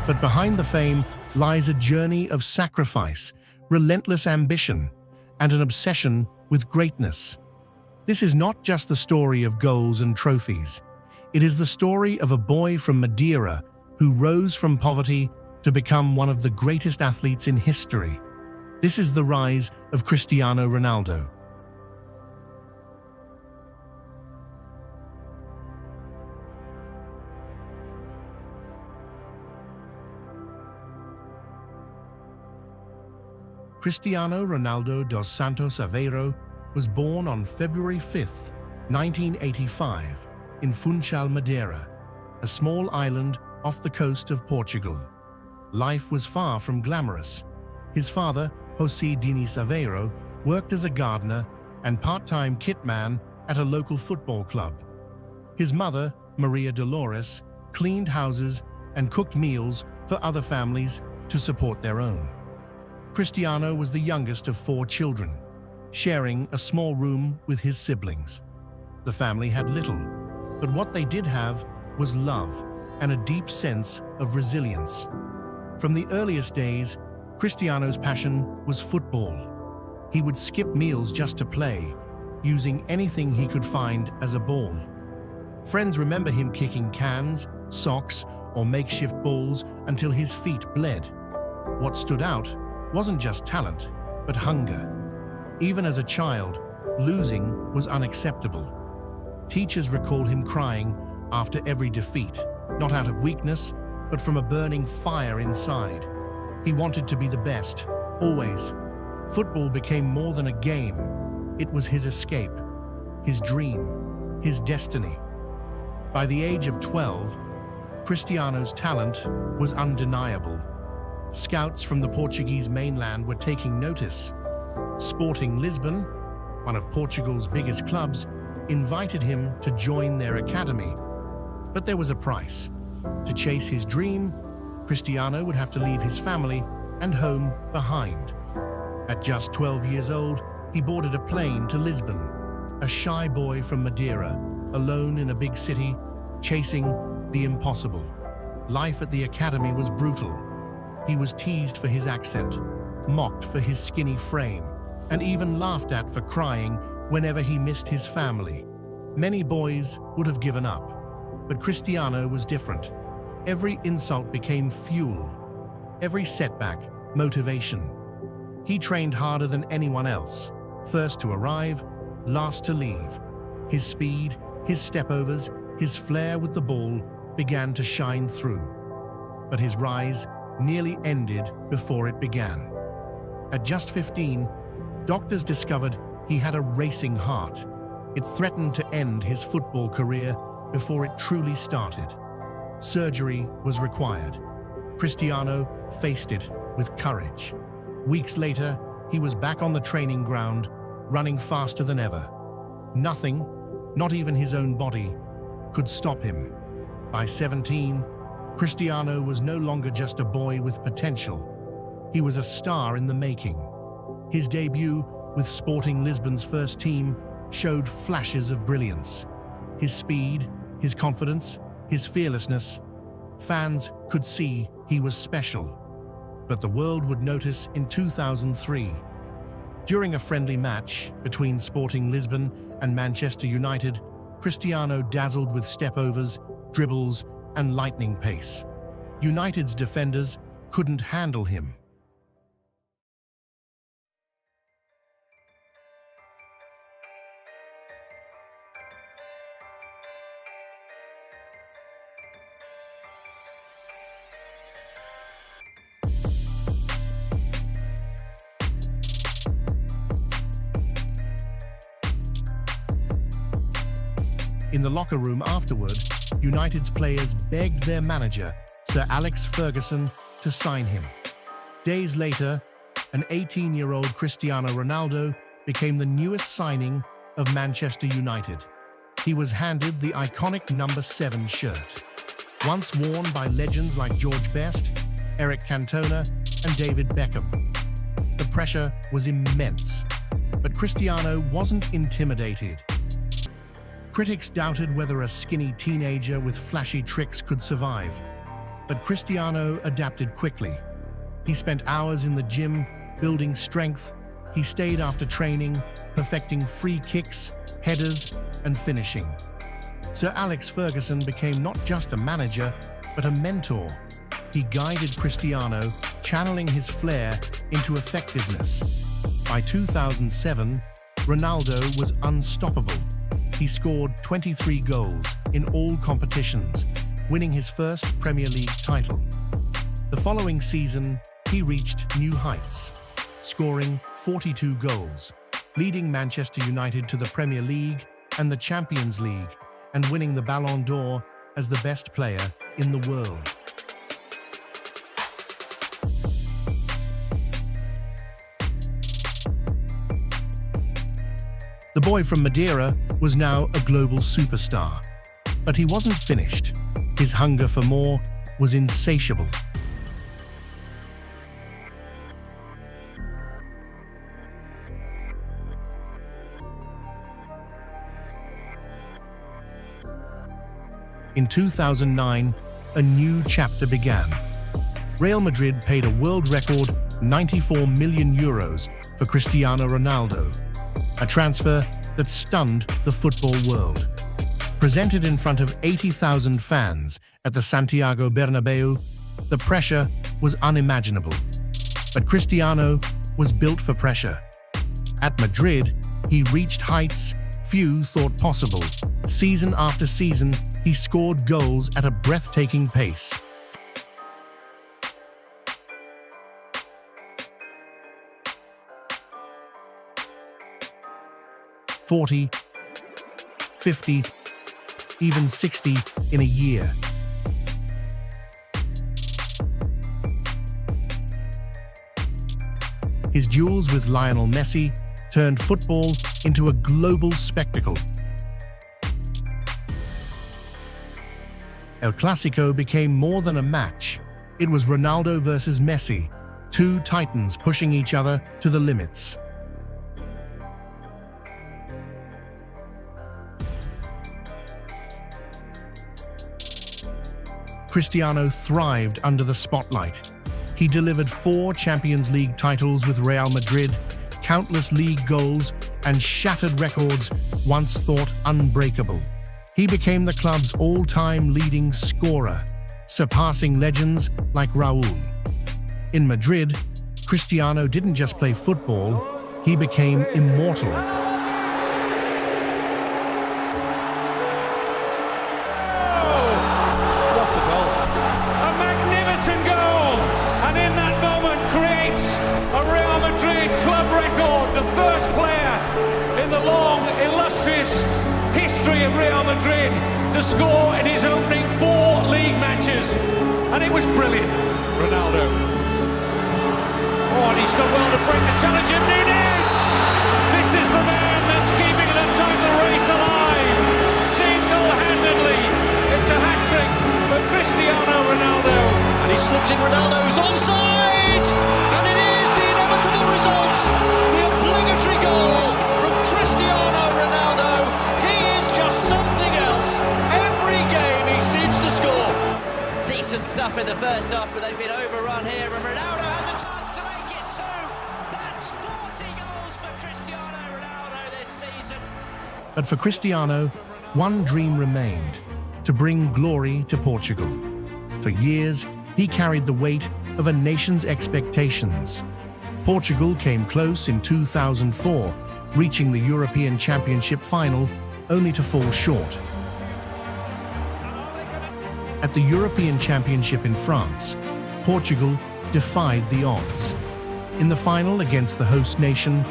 But behind the fame lies a journey of sacrifice, relentless ambition, and an obsession with greatness. This is not just the story of goals and trophies. It is the story of a boy from Madeira who rose from poverty to become one of the greatest athletes in history. This is the rise of Cristiano Ronaldo. Cristiano Ronaldo dos Santos Aveiro was born on February 5, 1985, in Funchal, Madeira, a small island off the coast of Portugal. Life was far from glamorous. His father, José Diniz Aveiro, worked as a gardener and part-time kitman at a local football club. His mother, Maria Dolores, cleaned houses and cooked meals for other families to support their own. Cristiano was the youngest of 4 children, sharing a small room with his siblings. The family had little, but what they did have was love and a deep sense of resilience. From the earliest days, Cristiano's passion was football. He would skip meals just to play, using anything he could find as a ball. Friends remember him kicking cans, socks, or makeshift balls until his feet bled. What stood out wasn't just talent, but hunger. Even as a child, losing was unacceptable. Teachers recall him crying after every defeat, not out of weakness, but from a burning fire inside. He wanted to be the best, always. Football became more than a game. It was his escape, his dream, his destiny. By the age of 12, Cristiano's talent was undeniable. Scouts from the Portuguese mainland were taking notice. Sporting Lisbon, one of Portugal's biggest clubs, invited him to join their academy. But there was a price. To chase his dream, Cristiano would have to leave his family and home behind. At just 12 years old, he boarded a plane to Lisbon, a shy boy from Madeira, alone in a big city, chasing the impossible. Life at the academy was brutal. He was teased for his accent, mocked for his skinny frame, and even laughed at for crying whenever he missed his family. Many boys would have given up, but Cristiano was different. Every insult became fuel, every setback, motivation. He trained harder than anyone else, first to arrive, last to leave. His speed, his stepovers, his flair with the ball began to shine through. But his rise nearly ended before it began. At just 15, doctors discovered he had a racing heart. It threatened to end his football career before it truly started. Surgery was required. Cristiano faced it with courage. Weeks later, he was back on the training ground, running faster than ever. Nothing, not even his own body, could stop him. By 17, Cristiano was no longer just a boy with potential. He was a star in the making. His debut with Sporting Lisbon's first team showed flashes of brilliance. His speed, his confidence, his fearlessness. Fans could see he was special. But the world would notice in 2003. During a friendly match between Sporting Lisbon and Manchester United, Cristiano dazzled with stepovers, dribbles, and lightning pace. United's defenders couldn't handle him. In the locker room afterward, United's players begged their manager, Sir Alex Ferguson, to sign him. Days later, an 18-year-old Cristiano Ronaldo became the newest signing of Manchester United. He was handed the iconic number 7 shirt. Once worn by legends like George Best, Eric Cantona, and David Beckham. The pressure was immense, but Cristiano wasn't intimidated. Critics doubted whether a skinny teenager with flashy tricks could survive, but Cristiano adapted quickly. He spent hours in the gym, building strength. He stayed after training, perfecting free kicks, headers, and finishing. Sir Alex Ferguson became not just a manager, but a mentor. He guided Cristiano, channeling his flair into effectiveness. By 2007, Ronaldo was unstoppable. He scored 23 goals in all competitions, winning his first Premier League title. The following season, he reached new heights, scoring 42 goals, leading Manchester United to the Premier League and the Champions League, and winning the Ballon d'Or as the best player in the world. The boy from Madeira was now a global superstar. But he wasn't finished. His hunger for more was insatiable. In 2009, a new chapter began. Real Madrid paid a world record €94 million for Cristiano Ronaldo, a transfer that stunned the football world. Presented in front of 80,000 fans at the Santiago Bernabeu, the pressure was unimaginable. But Cristiano was built for pressure. At Madrid, he reached heights few thought possible. Season after season, he scored goals at a breathtaking pace. 40, 50, even 60 in a year. His duels with Lionel Messi turned football into a global spectacle. El Clasico became more than a match. It was Ronaldo versus Messi, two titans pushing each other to the limits. Cristiano thrived under the spotlight. He delivered 4 Champions League titles with Real Madrid, countless league goals, and shattered records once thought unbreakable. He became the club's all-time leading scorer, surpassing legends like Raúl. In Madrid, Cristiano didn't just play football, he became immortal. The first player in the long, illustrious history of Real Madrid to score in his opening 4 league matches. And it was brilliant, Ronaldo. Oh, and he's done well to break the challenge of Núñez. This is the man that's keeping the title race alive. Single-handedly, it's a hat-trick for Cristiano Ronaldo. And he's slipped in Ronaldo's onside! And it is the inevitable result! The obligatory goal from Cristiano Ronaldo. He is just something else. Every game he seems to score. Decent stuff in the first half, but they've been overrun here, and Ronaldo has a chance to make it 2. That's 40 goals for Cristiano Ronaldo this season. But for Cristiano, one dream remained: to bring glory to Portugal. For years, he carried the weight of a nation's expectations. Portugal came close in 2004, reaching the European Championship final, only to fall short. At the European Championship in France, Portugal defied the odds. In the final against the host nation,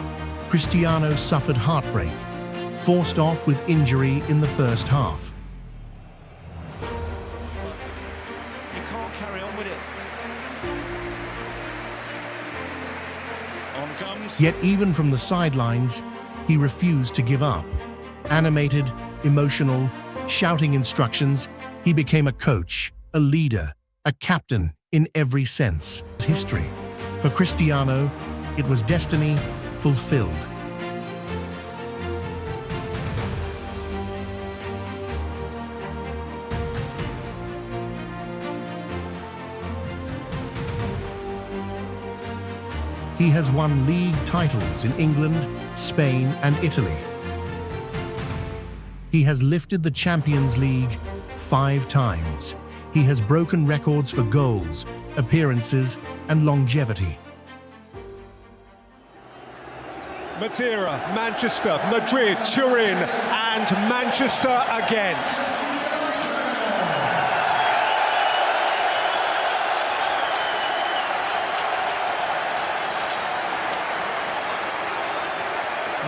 Cristiano suffered heartbreak, forced off with injury in the first half. Yet even from the sidelines, he refused to give up. Animated, emotional, shouting instructions, he became a coach, a leader, a captain in every sense. History. For Cristiano, it was destiny fulfilled. He has won league titles in England, Spain, and Italy. He has lifted the Champions League 5 times. He has broken records for goals, appearances, and longevity. Madeira, Manchester, Madrid, Turin, and Manchester again.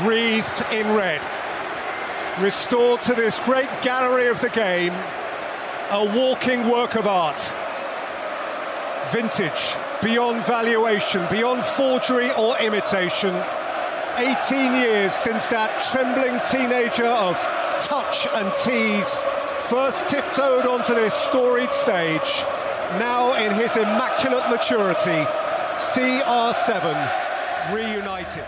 Wreathed in red, restored to this great gallery of the game, a walking work of art. Vintage, beyond valuation, beyond forgery or imitation. 18 years since that trembling teenager of touch and tease first tiptoed onto this storied stage. Now in his immaculate maturity, CR7 reunited.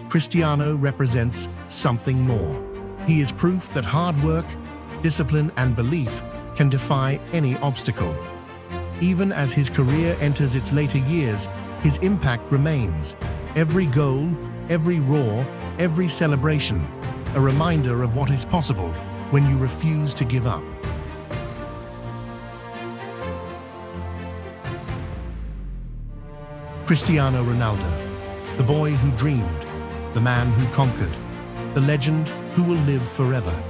Cristiano represents something more. He is proof that hard work, discipline, and belief can defy any obstacle. Even as his career enters its later years, his impact remains. Every goal, every roar, every celebration, a reminder of what is possible when you refuse to give up. Cristiano Ronaldo, the boy who dreamed, the man who conquered, the legend who will live forever.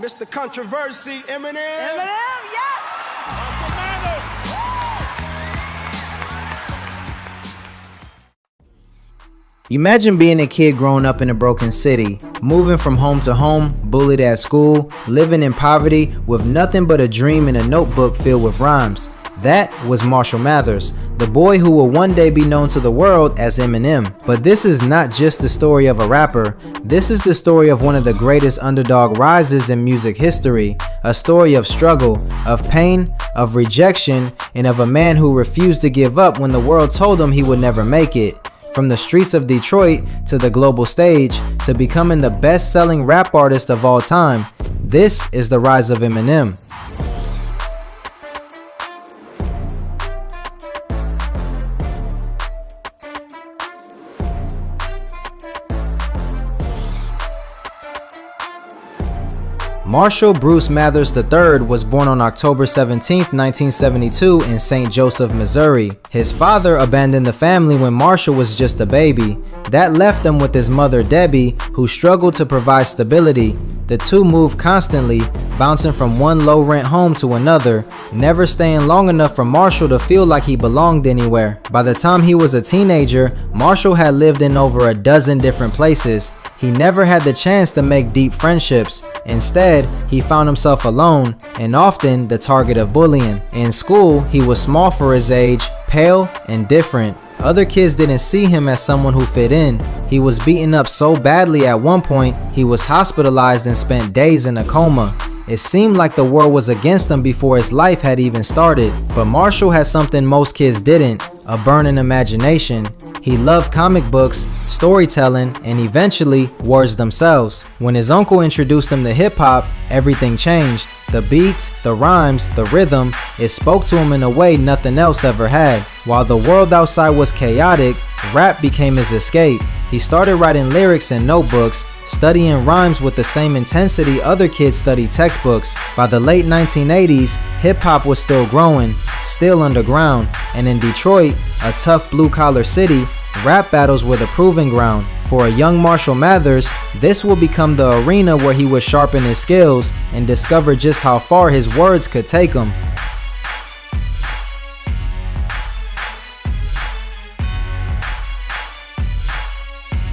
Mr. Controversy, Eminem. Eminem, yes! Imagine being a kid growing up in a broken city, moving from home to home, bullied at school, living in poverty with nothing but a dream and a notebook filled with rhymes. That was Marshall Mathers, the boy who will one day be known to the world as Eminem. But this is not just the story of a rapper, this is the story of one of the greatest underdog rises in music history, a story of struggle, of pain, of rejection, and of a man who refused to give up when the world told him he would never make it. From the streets of Detroit to the global stage to becoming the best-selling rap artist of all time, this is the rise of Eminem. Marshall Bruce Mathers III was born on October 17, 1972 in St. Joseph, Missouri. His father abandoned the family when Marshall was just a baby. That left him with his mother Debbie, who struggled to provide stability. The two moved constantly, bouncing from one low-rent home to another, never staying long enough for Marshall to feel like he belonged anywhere. By the time he was a teenager, Marshall had lived in over a dozen different places. He never had the chance to make deep friendships. Instead, he found himself alone and often the target of bullying. In school, he was small for his age, pale, and different. Other kids didn't see him as someone who fit in. He was beaten up so badly at one point, he was hospitalized and spent days in a coma. It seemed like the world was against him before his life had even started. But Marshall had something most kids didn't, a burning imagination. He loved comic books, storytelling, and eventually words themselves. When his uncle introduced him to hip-hop, everything changed. The beats, the rhymes, the rhythm, it spoke to him in a way nothing else ever had. While the world outside was chaotic, rap became his escape. He started writing lyrics in notebooks, studying rhymes with the same intensity other kids studied textbooks. By the late 1980s, hip-hop was still growing, still underground, And in Detroit, a tough blue-collar city, rap battles were the proving ground. For a young Marshall Mathers, this will become the arena where he would sharpen his skills and discover just how far his words could take him.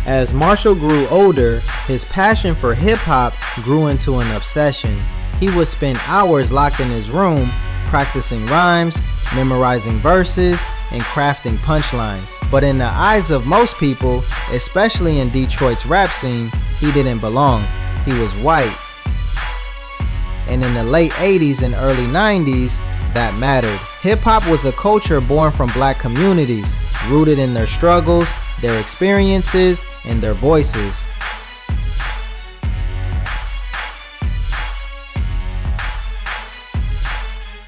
As Marshall grew older, his passion for hip-hop grew into an obsession. He would spend hours locked in his room, practicing rhymes, memorizing verses, and crafting punchlines. But in the eyes of most people, especially in Detroit's rap scene, he didn't belong. He was white. And in the late 80s and early 90s, that mattered. Hip-hop was a culture born from black communities, rooted in their struggles, their experiences, and their voices.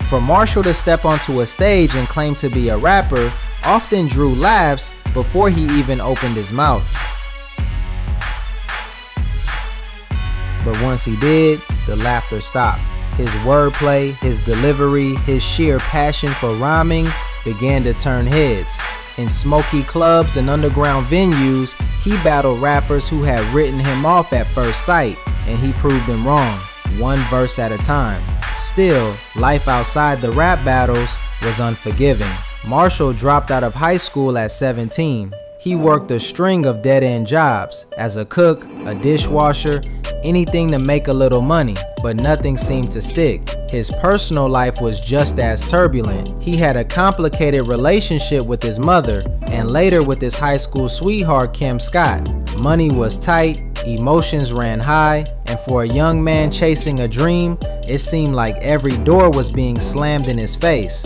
For Marshall to step onto a stage and claim to be a rapper often drew laughs before he even opened his mouth. But once he did, the laughter stopped. His wordplay, his delivery, his sheer passion for rhyming began to turn heads. In smoky clubs and underground venues, he battled rappers who had written him off at first sight, and he proved them wrong, one verse at a time. Still, life outside the rap battles was unforgiving. Marshall dropped out of high school at 17. He worked a string of dead-end jobs, as a cook, a dishwasher, anything to make a little money, but nothing seemed to stick. His personal life was just as turbulent. He had a complicated relationship with his mother, and later with his high school sweetheart Kim Scott. Money was tight, emotions ran high, and for a young man chasing a dream, it seemed like every door was being slammed in his face.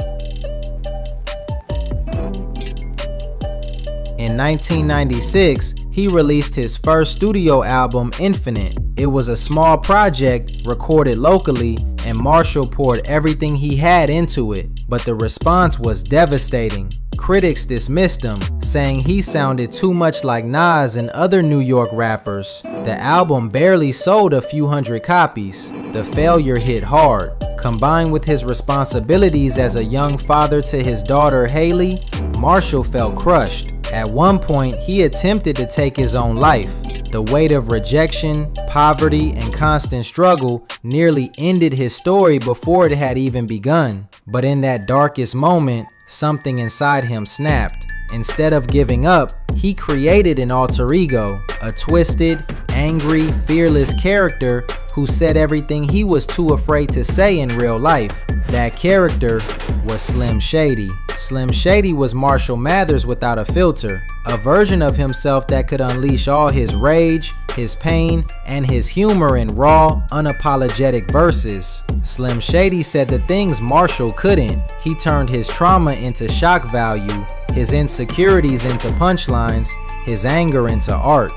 In 1996, he released his first studio album, Infinite. It was a small project recorded locally, and Marshall poured everything he had into it, but the response was devastating. Critics dismissed him, saying he sounded too much like Nas and other New York rappers. The album barely sold a few hundred copies. The failure hit hard. Combined with his responsibilities as a young father to his daughter Haley, Marshall felt crushed. At one point, he attempted to take his own life. The weight of rejection, poverty, and constant struggle nearly ended his story before it had even begun. But in that darkest moment, something inside him snapped. Instead of giving up, he created an alter ego, a twisted, angry, fearless character who said everything he was too afraid to say in real life. That character was Slim Shady. Slim Shady was Marshall Mathers without a filter, a version of himself that could unleash all his rage, his pain, and his humor in raw, unapologetic verses. Slim Shady said the things Marshall couldn't. He turned his trauma into shock value, his insecurities into punchlines, his anger into art.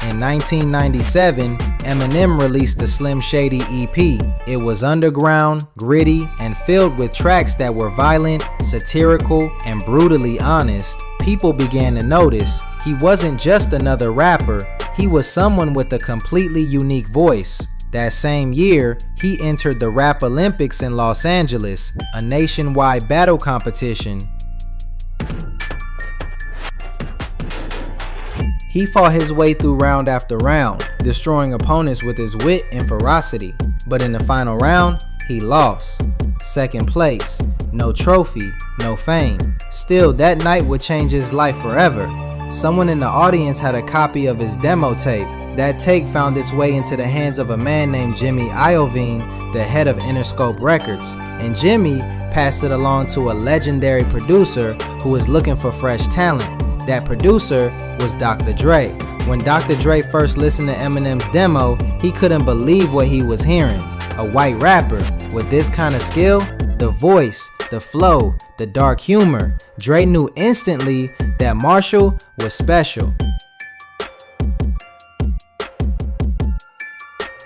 In 1997, Eminem released the Slim Shady EP. It was underground, gritty, and filled with tracks that were violent, satirical, and brutally honest. People began to notice he wasn't just another rapper, he was someone with a completely unique voice. That same year, he entered the Rap Olympics in Los Angeles, a nationwide battle competition. He fought his way through round after round, destroying opponents with his wit and ferocity. But in the final round, he lost. Second place, no trophy, no fame. Still, that night would change his life forever. Someone in the audience had a copy of his demo tape. That tape found its way into the hands of a man named Jimmy Iovine, the head of Interscope Records, and Jimmy passed it along to a legendary producer who was looking for fresh talent. That producer was Dr. Dre. When Dr. Dre first listened to Eminem's demo, he couldn't believe what he was hearing. A white rapper with this kind of skill, the voice, the flow, the dark humor. Dre knew instantly that Marshall was special.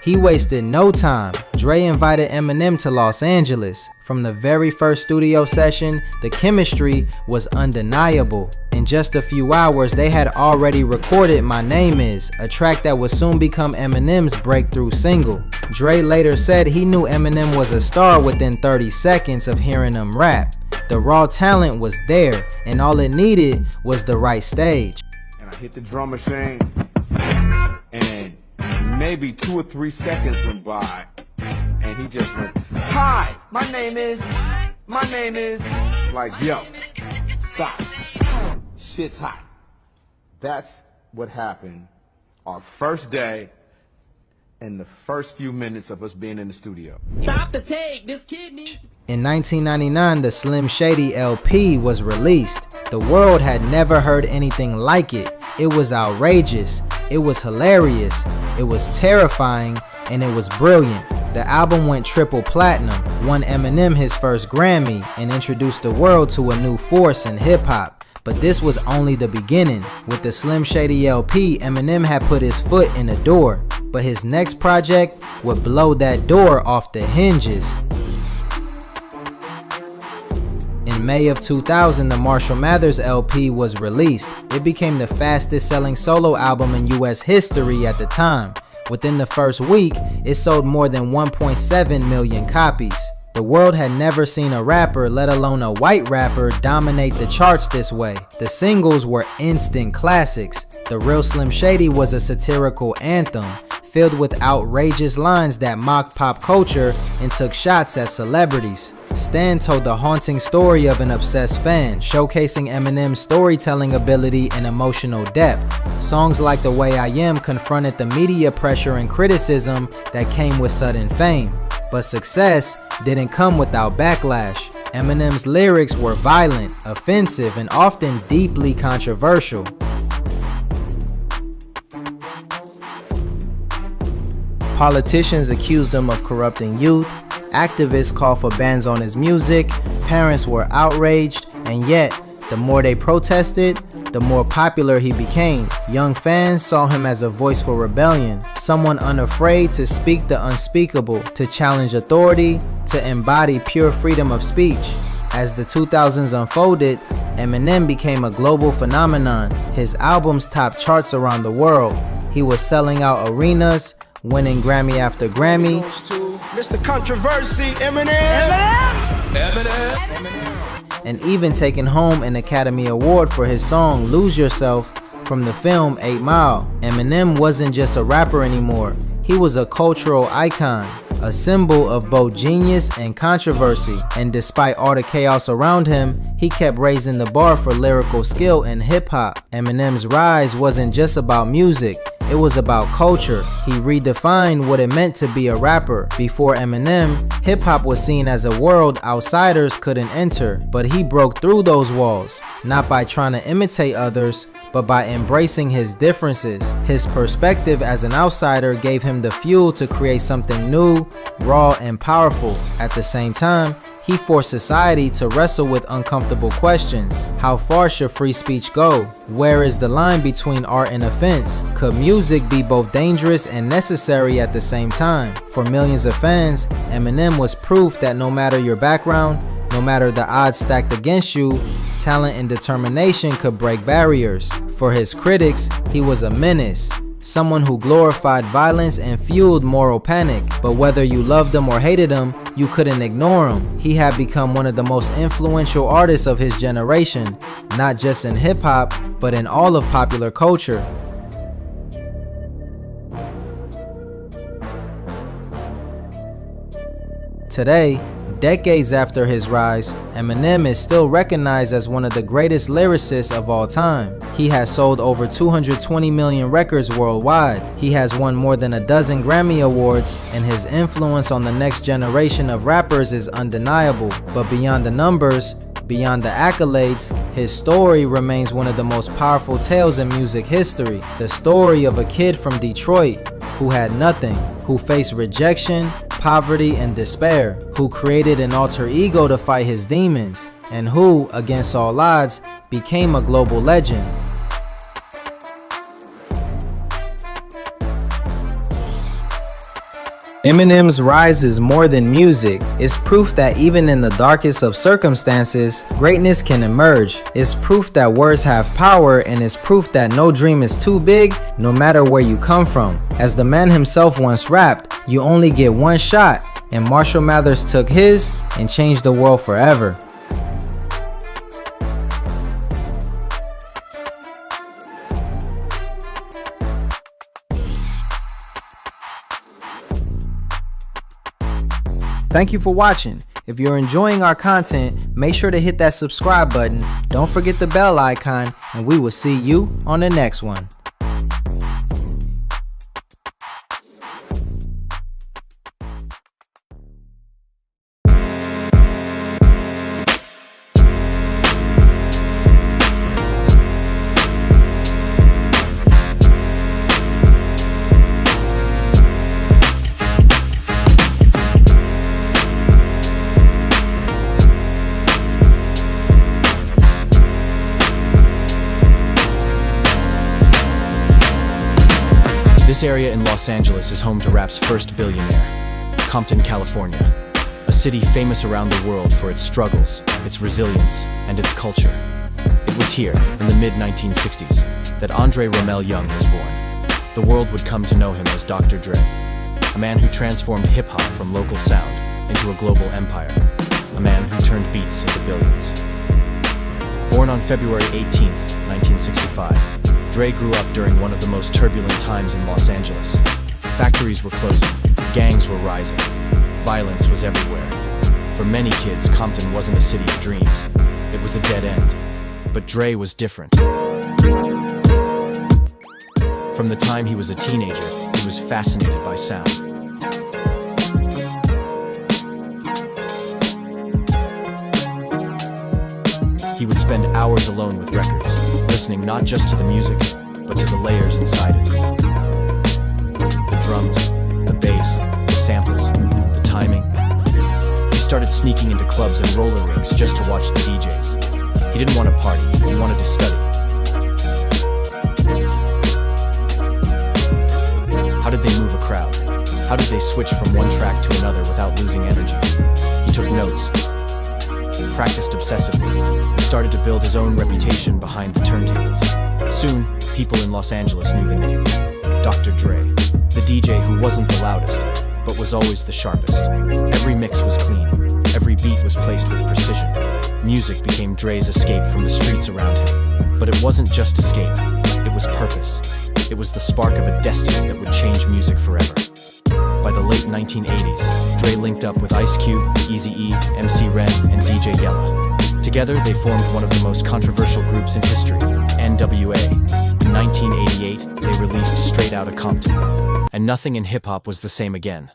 He wasted no time. Dre invited Eminem to Los Angeles. From the very first studio session, the chemistry was undeniable. In just a few hours, they had already recorded My Name Is, a track that would soon become Eminem's breakthrough single. Dre later said he knew Eminem was a star within 30 seconds of hearing him rap. The raw talent was there, and all it needed was the right stage. And I hit the drum machine, and maybe 2 or 3 seconds went by, and he just went, "Hi, my name is, like, yo, stop, shit's hot." That's what happened our first day and the first few minutes of us being in the studio. Stop the tape, this kid needs... In 1999, the Slim Shady LP was released. The world had never heard anything like it. It was outrageous, it was hilarious, it was terrifying, and it was brilliant. The album went triple platinum, won Eminem his first Grammy, and introduced the world to a new force in hip-hop. But this was only the beginning. With the Slim Shady LP, Eminem had put his foot in the door, but his next project would blow that door off the hinges. In May of 2000, the Marshall Mathers LP was released. It became the fastest selling solo album in US history at the time. Within the first week, it sold more than 1.7 million copies. The world had never seen a rapper, let alone a white rapper, dominate the charts this way. The singles were instant classics. The Real Slim Shady was a satirical anthem, filled with outrageous lines that mocked pop culture and took shots at celebrities. Stan told the haunting story of an obsessed fan, showcasing Eminem's storytelling ability and emotional depth. Songs like The Way I Am confronted the media pressure and criticism that came with sudden fame. But success didn't come without backlash. Eminem's lyrics were violent, offensive, and often deeply controversial. Politicians accused him of corrupting youth, activists called for bans on his music, parents were outraged, and yet, the more they protested, the more popular he became. Young fans saw him as a voice for rebellion, someone unafraid to speak the unspeakable, to challenge authority, to embody pure freedom of speech. As the 2000s unfolded, Eminem became a global phenomenon. His albums topped charts around the world. He was selling out arenas, winning Grammy after Grammy. Mr. Controversy, Eminem. And even taking home an Academy Award for his song Lose Yourself from the film 8 Mile. Eminem wasn't just a rapper anymore. He was a cultural icon, a symbol of both genius and controversy. And despite all the chaos around him, he kept raising the bar for lyrical skill in hip-hop. Eminem's rise wasn't just about music. It was about culture. He redefined what it meant to be a rapper. Before Eminem, hip-hop was seen as a world outsiders couldn't enter, but he broke through those walls, not by trying to imitate others, but by embracing his differences. His perspective as an outsider gave him the fuel to create something new, raw, and powerful. At the same time, he forced society to wrestle with uncomfortable questions. How far should free speech go? Where is the line between art and offense? Could music be both dangerous and necessary at the same time? For millions of fans, Eminem was proof that no matter your background, no matter the odds stacked against you, talent and determination could break barriers. For his critics, he was a menace. Someone who glorified violence and fueled moral panic. But whether you loved him or hated him, you couldn't ignore him. He had become one of the most influential artists of his generation, not just in hip-hop, but in all of popular culture. Today, decades after his rise, Eminem is still recognized as one of the greatest lyricists of all time. He has sold over 220 million records worldwide. He has won more than a dozen Grammy Awards, and his influence on the next generation of rappers is undeniable. But beyond the numbers, beyond the accolades, his story remains one of the most powerful tales in music history. The story of a kid from Detroit who had nothing, who faced rejection, poverty, and despair, who created an alter ego to fight his demons, and who, against all odds, became a global legend. Eminem's rise is more than music. It's proof that even in the darkest of circumstances, greatness can emerge. It's proof that words have power, and it's proof that no dream is too big, no matter where you come from. As the man himself once rapped, you only get one shot, and Marshall Mathers took his and changed the world forever. Thank you for watching. If you're enjoying our content, make sure to hit that subscribe button. Don't forget the bell icon, and we will see you on the next one. This area in Los Angeles is home to rap's first billionaire, Compton, California, a city famous around the world for its struggles, its resilience, and its culture. It was here, in the mid-1960s, that Andre Romelle Young was born. The world would come to know him as Dr. Dre, a man who transformed hip-hop from local sound into a global empire, a man who turned beats into billions. Born on February 18th, 1965, Dre grew up during one of the most turbulent times in Los Angeles. Factories were closing, gangs were rising, violence was everywhere. For many kids, Compton wasn't a city of dreams. It was a dead end. But Dre was different. From the time he was a teenager, he was fascinated by sound. He would spend hours alone with records, listening not just to the music, but to the layers inside it. The drums, the bass, the samples, the timing. He started sneaking into clubs and roller rinks just to watch the DJs. He didn't want to party, he wanted to study. How did they move a crowd? How did they switch from one track to another without losing energy? He took notes, practiced obsessively, and started to build his own reputation behind the turntables. Soon, people in Los Angeles knew the name, Dr. Dre, the DJ who wasn't the loudest, but was always the sharpest. Every mix was clean, every beat was placed with precision. Music became Dre's escape from the streets around him. But it wasn't just escape, it was purpose. It was the spark of a destiny that would change music forever. By the late 1980s, Dre linked up with Ice Cube, Eazy-E, MC Ren, and DJ Yella. Together, they formed one of the most controversial groups in history, NWA. In 1988, they released Straight Outta Compton. And nothing in hip-hop was the same again.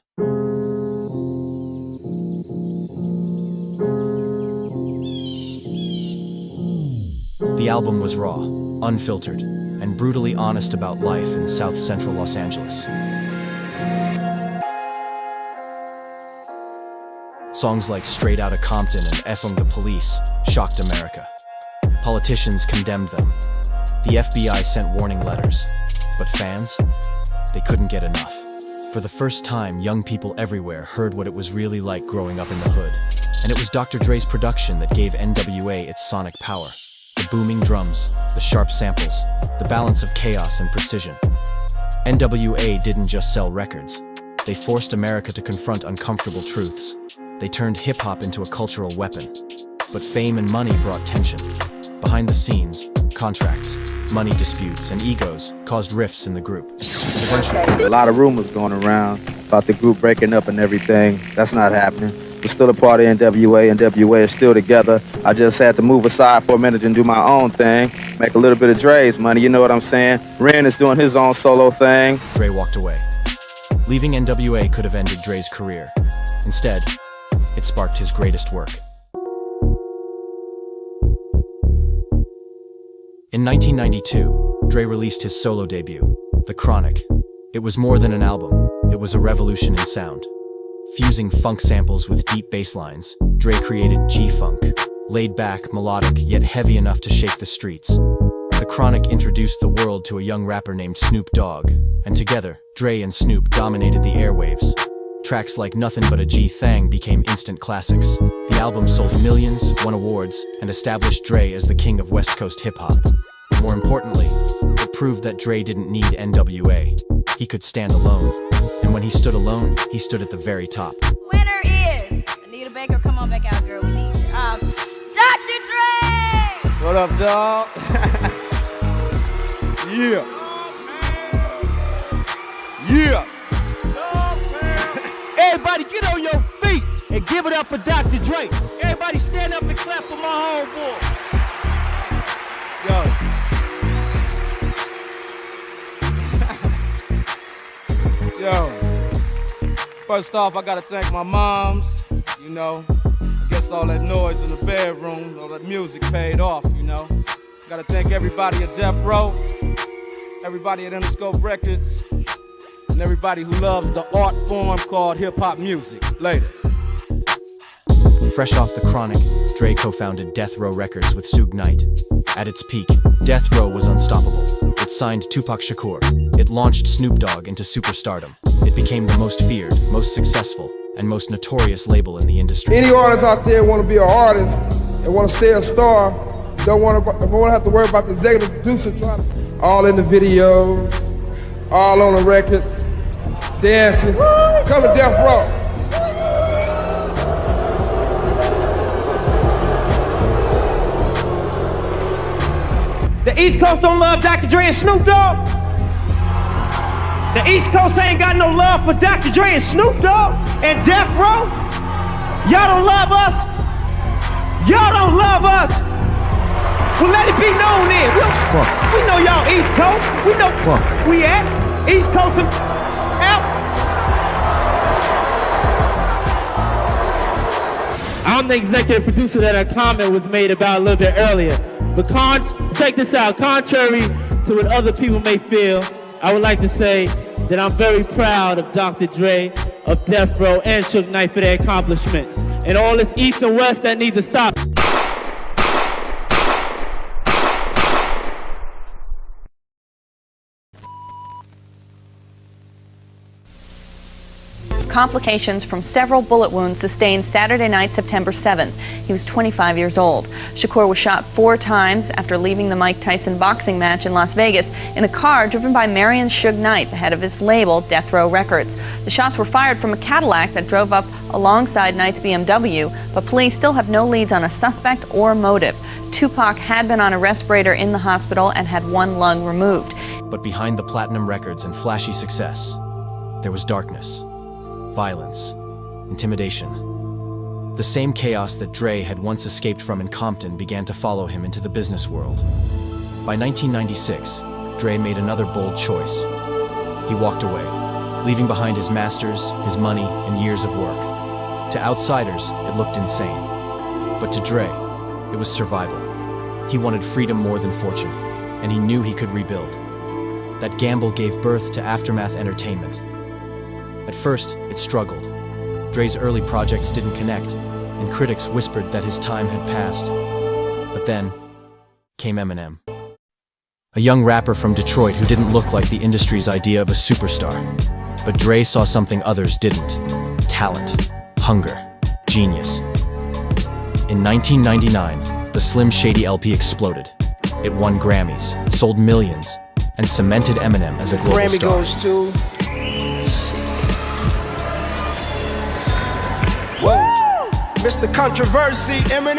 The album was raw, unfiltered, and brutally honest about life in South Central Los Angeles. Songs like Straight Outta Compton and Effing the Police shocked America. Politicians condemned them. The FBI sent warning letters. But fans? They couldn't get enough. For the first time, young people everywhere heard what it was really like growing up in the hood. And it was Dr. Dre's production that gave NWA its sonic power. The booming drums, the sharp samples, the balance of chaos and precision. NWA didn't just sell records. They forced America to confront uncomfortable truths. They turned hip-hop into a cultural weapon. But fame and money brought tension. Behind the scenes, contracts, money disputes, and egos caused rifts in the group. Eventually, a lot of rumors going around about the group breaking up and everything. That's not happening. We're still a part of NWA. NWA is still together. I just had to move aside for a minute and do my own thing, make a little bit of Dre's money, you know what I'm saying? Ren is doing his own solo thing. Dre walked away. Leaving NWA could have ended Dre's career. Instead, it sparked his greatest work. In 1992, Dre released his solo debut, The Chronic. It was more than an album, it was a revolution in sound. Fusing funk samples with deep bass lines, Dre created G-Funk, laid back, melodic, yet heavy enough to shake the streets. The Chronic introduced the world to a young rapper named Snoop Dogg, and together, Dre and Snoop dominated the airwaves. Tracks like Nothing But a G-Thang became instant classics. The album sold millions, won awards, and established Dre as the king of West Coast hip-hop. More importantly, it proved that Dre didn't need NWA. He could stand alone. And when he stood alone, he stood at the very top. Winner is Anita Baker. Come on back out, girl. We need you. Dr. Dre! What up, dog? Yeah. Yeah. Everybody get on your feet. Give it up for Dr. Dre. Everybody stand up and clap for my homeboy. Yo, first off, I gotta thank my moms, you know. I guess all that noise in the bedroom, all that music paid off, you know. Gotta thank everybody at Death Row, everybody at Interscope Records, and everybody who loves the art form called hip-hop music. Later. Fresh off the Chronic, Dre co-founded Death Row Records with Suge Knight. At its peak, Death Row was unstoppable. It signed Tupac Shakur. It launched Snoop Dogg into superstardom. It became the most feared, most successful, and most notorious label in the industry. Any artists out there want to be an artist and want to stay a star, don't want to have to worry about the executive producer trying to... All in the videos, all on the record, dancing. Come to Death Row. The East Coast don't love Dr. Dre and Snoop Dogg. The East Coast ain't got no love for Dr. Dre and Snoop Dogg and Death Row. Y'all don't love us. Y'all don't love us. Well, let it be known then. We know y'all East Coast. We know we at East Coast and out. I'm the executive producer that a comment was made about a little bit earlier. But check this out, contrary to what other people may feel, I would like to say that I'm very proud of Dr. Dre, of Death Row, and Suge Knight for their accomplishments. And all this East and West that needs to stop. Complications from several bullet wounds sustained Saturday night, September 7th. He was 25 years old. Shakur was shot 4 times after leaving the Mike Tyson boxing match in Las Vegas in a car driven by Marion Suge Knight, the head of his label, Death Row Records. The shots were fired from a Cadillac that drove up alongside Knight's BMW, but police still have no leads on a suspect or motive. Tupac had been on a respirator in the hospital and had 1 lung removed. But behind the platinum records and flashy success, there was darkness. Violence, intimidation. The same chaos that Dre had once escaped from in Compton began to follow him into the business world. By 1996, Dre made another bold choice. He walked away, leaving behind his masters, his money, and years of work. To outsiders, it looked insane. But to Dre, it was survival. He wanted freedom more than fortune, and he knew he could rebuild. That gamble gave birth to Aftermath Entertainment. At first, it struggled. Dre's early projects didn't connect, and critics whispered that his time had passed. But then came Eminem. A young rapper from Detroit who didn't look like the industry's idea of a superstar. But Dre saw something others didn't. Talent, hunger, genius. In 1999, the Slim Shady LP exploded. It won Grammys, sold millions, and cemented Eminem as a global Grammy star. goes to... Mr. Controversy, Eminem.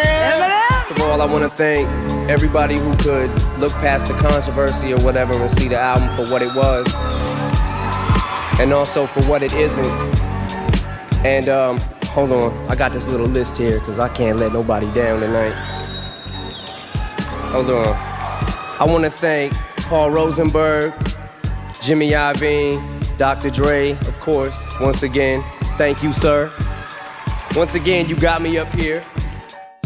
First of all, I want to thank everybody who could look past the controversy or whatever and see the album for what it was, and also for what it isn't. And hold on, I got this little list here because I can't let nobody down tonight. Hold on. I want to thank Paul Rosenberg, Jimmy Iovine, Dr. Dre, of course. Once again, thank you, sir. Once again, you got me up here.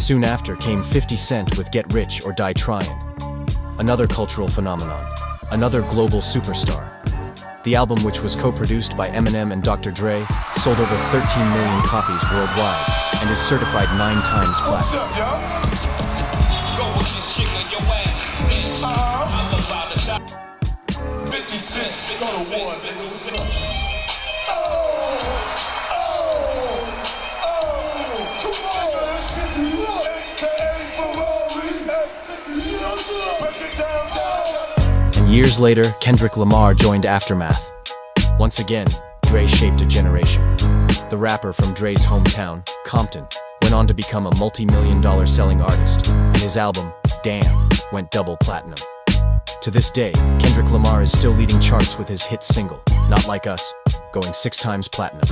Soon after came 50 Cent with Get Rich or Die Tryin'. Another cultural phenomenon, another global superstar. The album, which was co-produced by Eminem and Dr. Dre, sold over 13 million copies worldwide and is certified 9 times platinum. 50 cents, go to war, And years later, Kendrick Lamar joined Aftermath. Once again, Dre shaped a generation. The rapper from Dre's hometown, Compton, went on to become a multi-million-dollar selling artist, and his album, Damn, went double platinum. To this day, Kendrick Lamar is still leading charts with his hit single, Not Like Us, going 6 times platinum.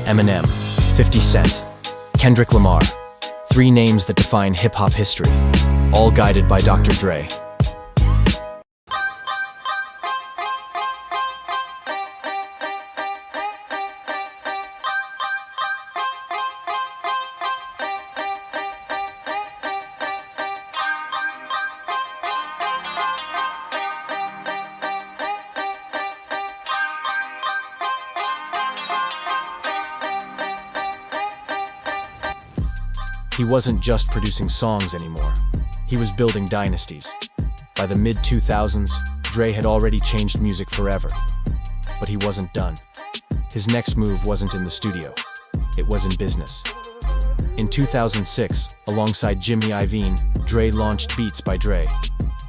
Eminem, 50 Cent, Kendrick Lamar. 3 names that define hip-hop history, all guided by Dr. Dre. He wasn't just producing songs anymore. He was building dynasties. By the mid-2000s, Dre had already changed music forever. But he wasn't done. His next move wasn't in the studio. It was in business. In 2006, alongside Jimmy Iovine, Dre launched Beats by Dre.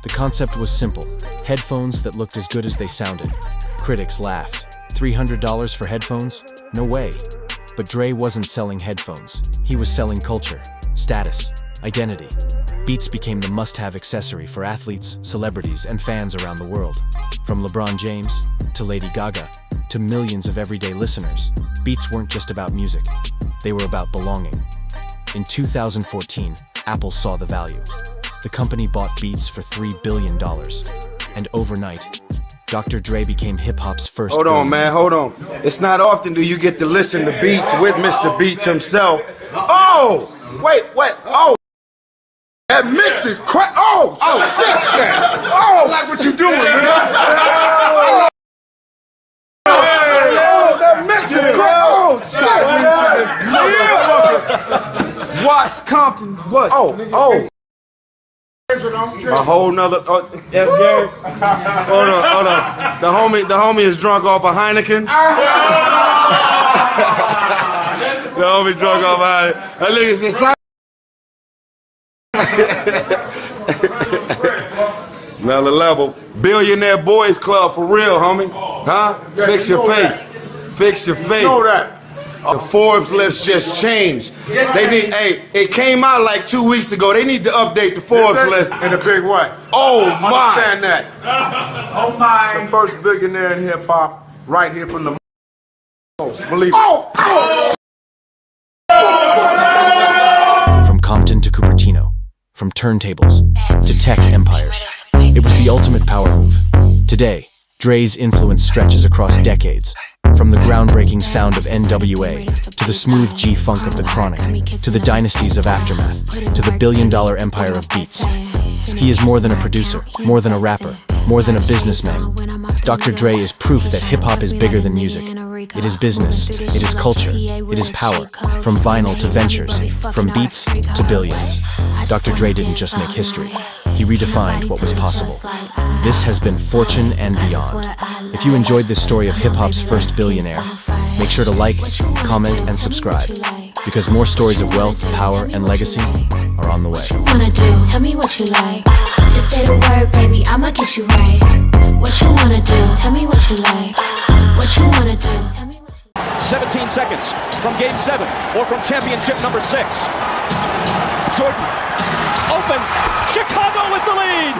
The concept was simple: headphones that looked as good as they sounded. Critics laughed. $300 for headphones? No way. But Dre wasn't selling headphones. He was selling culture, status, identity. Beats became the must-have accessory for athletes, celebrities, and fans around the world. From LeBron James, to Lady Gaga, to millions of everyday listeners, Beats weren't just about music. They were about belonging. In 2014, Apple saw the value. The company bought Beats for $3 billion. And overnight, Dr. Dre became hip-hop's first... Hold on, man, hold on. It's not often do you get to listen to Beats with Mr. Beats himself. Oh! Wait, oh! That mix is crack. Oh, shit! Oh, I like what you're doing, man. Oh, that mix is crack. Oh, shit! Watts, Compton, what? Oh. A whole nother. Yeah, Gary. Hold on. The homie is drunk off a Heineken. The homie drunk off a Heineken. That nigga said, another level. Billionaire Boys Club for real, homie. Huh? Fix your face. Fix your face. Know that. The Forbes list just changed. They need, it came out like 2 weeks ago. They need to update the Forbes list. In a big way. Oh my. Understand that. Oh my. The first billionaire in hip hop, right here from the believe it. From Compton to Cupertino, from turntables to tech empires, it was the ultimate power move. Today, Dre's influence stretches across decades. From the groundbreaking sound of NWA, to the smooth G-funk of The Chronic, to the dynasties of Aftermath, to the billion-dollar empire of Beats. He is more than a producer, more than a rapper, more than a businessman. Dr. Dre is proof that hip-hop is bigger than music. It is business, it is culture, it is power. From vinyl to ventures, from beats to billions. Dr. Dre didn't just make history, he redefined what was possible. This has been Fortune and Beyond. If you enjoyed this story of hip-hop's first billionaire, make sure to like, comment, and subscribe, because more stories of wealth, power, and legacy are on the way. Wanna do? Tell me what you like. Just say the word, baby, I'ma get you right. What you wanna do? Tell me what you like. What you wanna do? Tell me what you like. 17 seconds from game 7 or from championship number 6. Jordan, open, Chicago with the lead.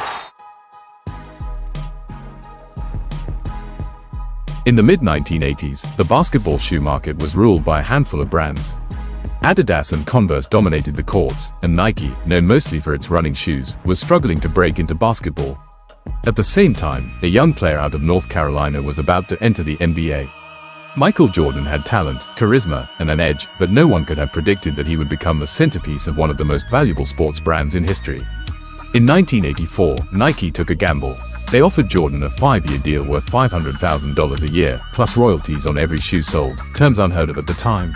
In the mid-1980s, the basketball shoe market was ruled by a handful of brands. Adidas and Converse dominated the courts, and Nike, known mostly for its running shoes, was struggling to break into basketball. At the same time, a young player out of North Carolina was about to enter the NBA. Michael Jordan had talent, charisma, and an edge, but no one could have predicted that he would become the centerpiece of one of the most valuable sports brands in history. In 1984, Nike took a gamble. They offered Jordan a 5-year deal worth $500,000 a year, plus royalties on every shoe sold, terms unheard of at the time.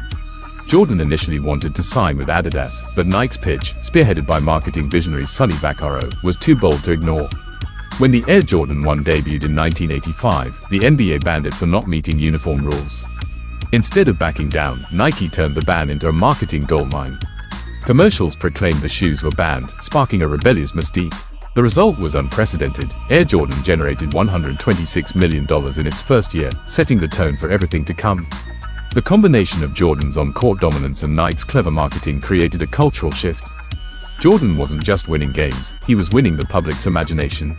Jordan initially wanted to sign with Adidas, but Nike's pitch, spearheaded by marketing visionary Sonny Vaccaro, was too bold to ignore. When the Air Jordan 1 debuted in 1985, the NBA banned it for not meeting uniform rules. Instead of backing down, Nike turned the ban into a marketing goldmine. Commercials proclaimed the shoes were banned, sparking a rebellious mystique. The result was unprecedented. Air Jordan generated $126 million in its first year, setting the tone for everything to come. The combination of Jordan's on-court dominance and Nike's clever marketing created a cultural shift. Jordan wasn't just winning games, he was winning the public's imagination.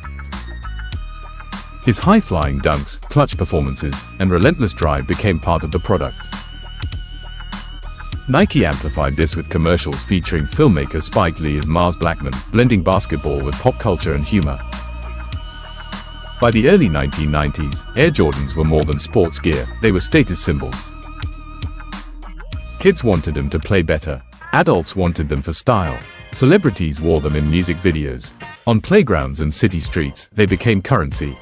His high-flying dunks, clutch performances, and relentless drive became part of the product. Nike amplified this with commercials featuring filmmaker Spike Lee as Mars Blackman, blending basketball with pop culture and humor. By the early 1990s, Air Jordans were more than sports gear, they were status symbols. Kids wanted them to play better. Adults wanted them for style. Celebrities wore them in music videos. On playgrounds and city streets, they became currency.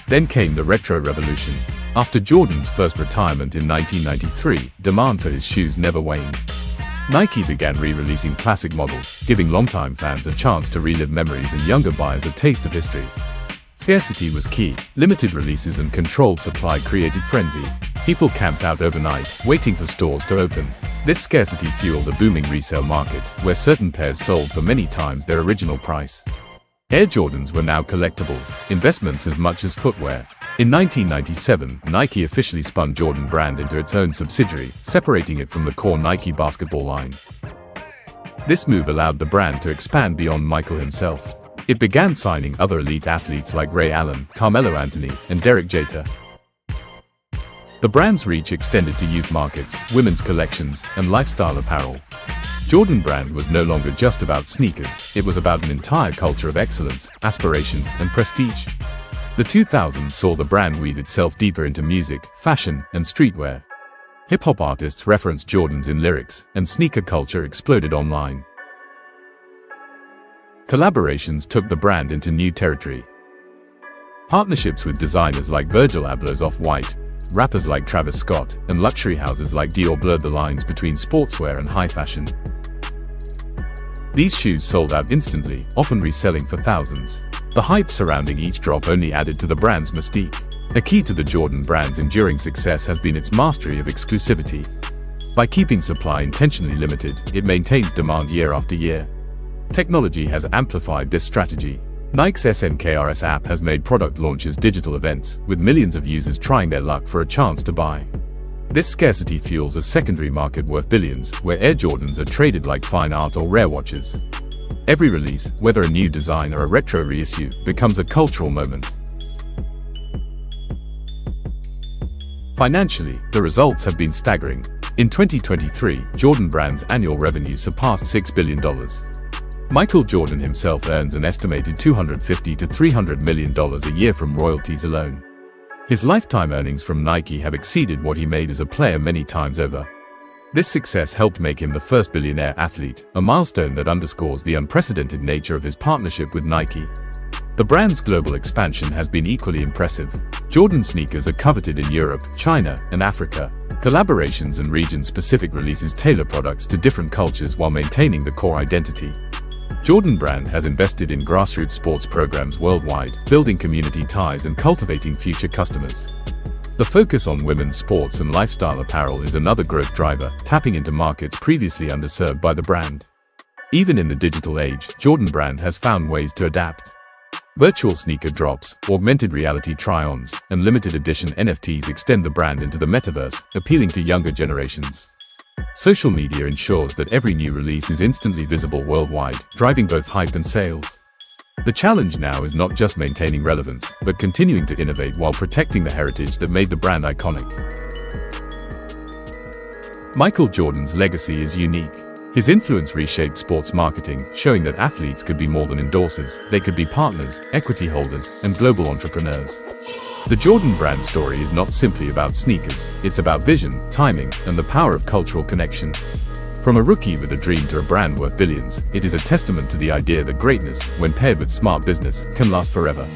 Then came the retro revolution. After Jordan's first retirement in 1993, demand for his shoes never waned. Nike began re-releasing classic models, giving longtime fans a chance to relive memories and younger buyers a taste of history. Scarcity was key. Limited releases and controlled supply created frenzy. People camped out overnight, waiting for stores to open. This scarcity fueled a booming resale market, where certain pairs sold for many times their original price. Air Jordans were now collectibles, investments as much as footwear. In 1997, Nike officially spun Jordan Brand into its own subsidiary, separating it from the core Nike basketball line. This move allowed the brand to expand beyond Michael himself. It began signing other elite athletes like Ray Allen, Carmelo Anthony, and Derek Jeter. The brand's reach extended to youth markets, women's collections, and lifestyle apparel. Jordan Brand was no longer just about sneakers, it was about an entire culture of excellence, aspiration, and prestige. The 2000s saw the brand weave itself deeper into music, fashion, and streetwear. Hip-hop artists referenced Jordans in lyrics, and sneaker culture exploded online. Collaborations took the brand into new territory. Partnerships with designers like Virgil Abloh's Off-White, rappers like Travis Scott, and luxury houses like Dior blurred the lines between sportswear and high fashion. These shoes sold out instantly, often reselling for thousands. The hype surrounding each drop only added to the brand's mystique. A key to the Jordan brand's enduring success has been its mastery of exclusivity. By keeping supply intentionally limited, it maintains demand year after year. Technology has amplified this strategy. Nike's SNKRS app has made product launches digital events, with millions of users trying their luck for a chance to buy. This scarcity fuels a secondary market worth billions, where Air Jordans are traded like fine art or rare watches. Every release, whether a new design or a retro reissue, becomes a cultural moment. Financially, the results have been staggering. In 2023, Jordan Brand's annual revenue surpassed $6 billion. Michael Jordan himself earns an estimated $250 to $300 million a year from royalties alone. His lifetime earnings from Nike have exceeded what he made as a player many times over. This success helped make him the first billionaire athlete, a milestone that underscores the unprecedented nature of his partnership with Nike. The brand's global expansion has been equally impressive. Jordan sneakers are coveted in Europe, China, and Africa. Collaborations and region-specific releases tailor products to different cultures while maintaining the core identity. Jordan Brand has invested in grassroots sports programs worldwide, building community ties and cultivating future customers. The focus on women's sports and lifestyle apparel is another growth driver, tapping into markets previously underserved by the brand. Even in the digital age, Jordan Brand has found ways to adapt. Virtual sneaker drops, augmented reality try-ons, and limited edition NFTs extend the brand into the metaverse, appealing to younger generations. Social media ensures that every new release is instantly visible worldwide, driving both hype and sales. The challenge now is not just maintaining relevance, but continuing to innovate while protecting the heritage that made the brand iconic. Michael Jordan's legacy is unique. His influence reshaped sports marketing, showing that athletes could be more than endorsers, they could be partners, equity holders, and global entrepreneurs. The Jordan Brand story is not simply about sneakers, it's about vision, timing, and the power of cultural connection. From a rookie with a dream to a brand worth billions, it is a testament to the idea that greatness, when paired with smart business, can last forever.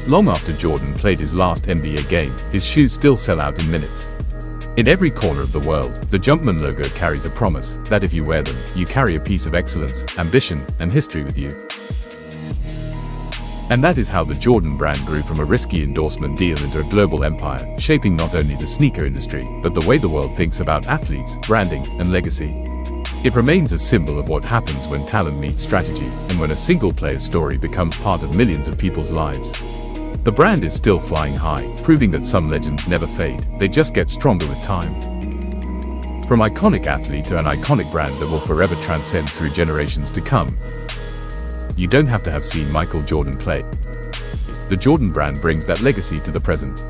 Long after Jordan played his last NBA game, his shoes still sell out in minutes. In every corner of the world, the Jumpman logo carries a promise that if you wear them, you carry a piece of excellence, ambition, and history with you. And that is how the Jordan Brand grew from a risky endorsement deal into a global empire, shaping not only the sneaker industry, but the way the world thinks about athletes, branding, and legacy. It remains a symbol of what happens when talent meets strategy, and when a single player's story becomes part of millions of people's lives. The brand is still flying high, proving that some legends never fade, they just get stronger with time. From iconic athlete to an iconic brand that will forever transcend through generations to come. You don't have to have seen Michael Jordan play. The Jordan Brand brings that legacy to the present.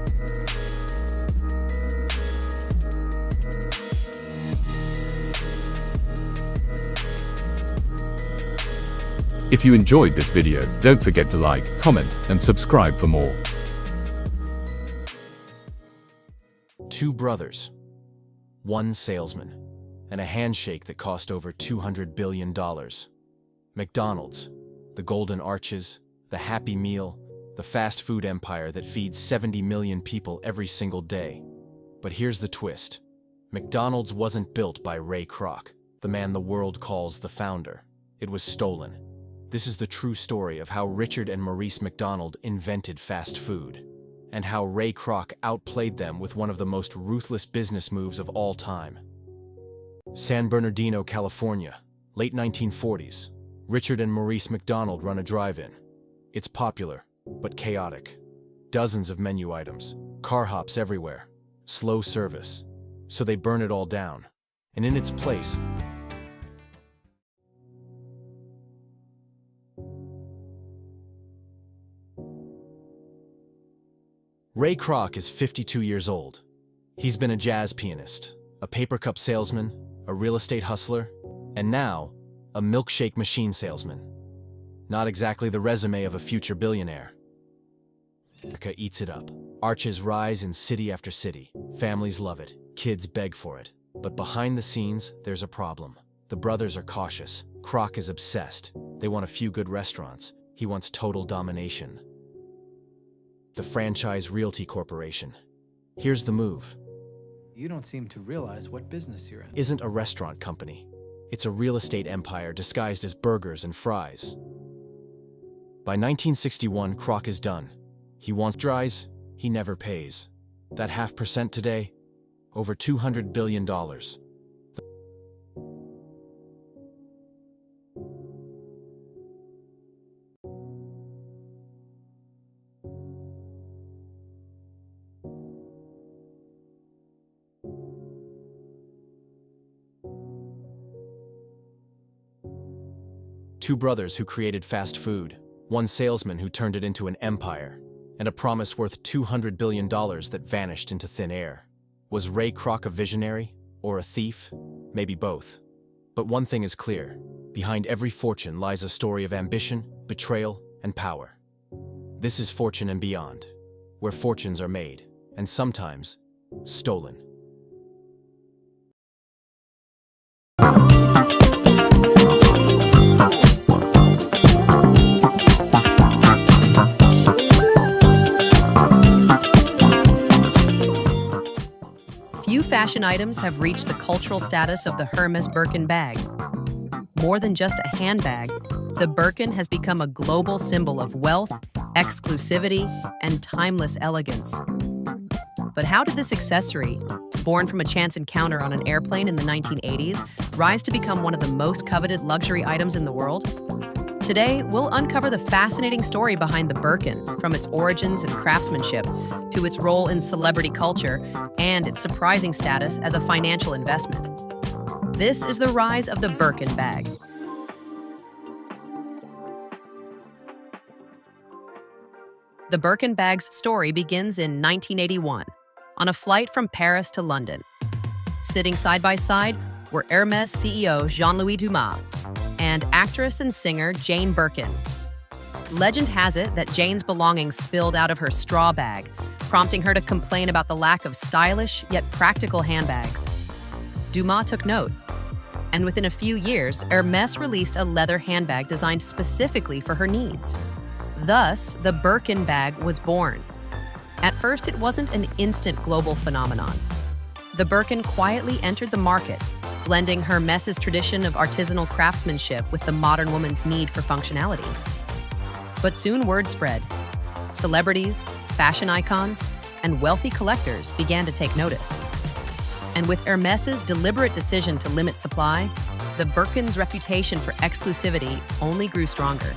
If you enjoyed this video, don't forget to like, comment, and subscribe for more. Two brothers, one salesman, and a handshake that cost over $200 billion. McDonald's, the golden arches, the happy meal, the fast food empire that feeds 70 million people every single day. But here's the twist. McDonald's wasn't built by Ray Kroc, the man the world calls the founder. It was stolen. This is the true story of how Richard and Maurice McDonald invented fast food, and how Ray Kroc outplayed them with one of the most ruthless business moves of all time. San Bernardino, California, late 1940s. Richard and Maurice McDonald run a drive-in. It's popular, but chaotic. Dozens of menu items, car hops everywhere, slow service. So they burn it all down. And in its place, Ray Kroc is 52 years old. He's been a jazz pianist, a paper cup salesman, a real estate hustler, and now, a milkshake machine salesman. Not exactly the resume of a future billionaire. America eats it up. Arches rise in city after city. Families love it. Kids beg for it. But behind the scenes, there's a problem. The brothers are cautious. Kroc is obsessed. They want a few good restaurants. He wants total domination. The Franchise Realty Corporation. Here's the move. You don't seem to realize what business you're in. Isn't a restaurant company. It's a real estate empire disguised as burgers and fries. By 1961, Kroc is done. He wants dries, he never pays. That 0.5% today, over $200 billion. Two brothers who created fast food, one salesman who turned it into an empire, and a promise worth $200 billion that vanished into thin air. Was Ray Kroc a visionary or a thief? Maybe both. But one thing is clear. Behind every fortune lies a story of ambition, betrayal, and power. This is Fortune and Beyond, where fortunes are made, and sometimes stolen. Few fashion items have reached the cultural status of the Hermes Birkin bag. More than just a handbag, the Birkin has become a global symbol of wealth, exclusivity, and timeless elegance. But how did this accessory, born from a chance encounter on an airplane in the 1980s, rise to become one of the most coveted luxury items in the world? Today, we'll uncover the fascinating story behind the Birkin, from its origins and craftsmanship to its role in celebrity culture and its surprising status as a financial investment. This is the rise of the Birkin bag. The Birkin bag's story begins in 1981, on a flight from Paris to London. Sitting side by side were Hermes CEO Jean-Louis Dumas and actress and singer Jane Birkin. Legend has it that Jane's belongings spilled out of her straw bag, prompting her to complain about the lack of stylish yet practical handbags. Dumas took note, and within a few years, Hermes released a leather handbag designed specifically for her needs. Thus, the Birkin bag was born. At first, it wasn't an instant global phenomenon. The Birkin quietly entered the market, blending Hermès' tradition of artisanal craftsmanship with the modern woman's need for functionality. But soon word spread. Celebrities, fashion icons, and wealthy collectors began to take notice. And with Hermès' deliberate decision to limit supply, the Birkin's reputation for exclusivity only grew stronger.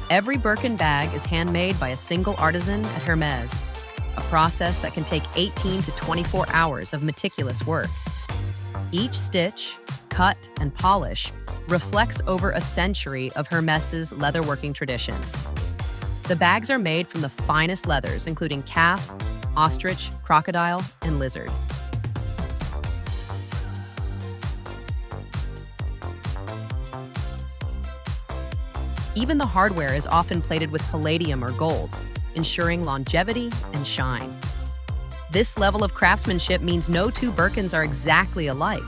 Every Birkin bag is handmade by a single artisan at Hermès, a process that can take 18 to 24 hours of meticulous work. Each stitch, cut, and polish reflects over a century of Hermès' leatherworking tradition. The bags are made from the finest leathers, including calf, ostrich, crocodile, and lizard. Even the hardware is often plated with palladium or gold, ensuring longevity and shine. This level of craftsmanship means no two Birkins are exactly alike.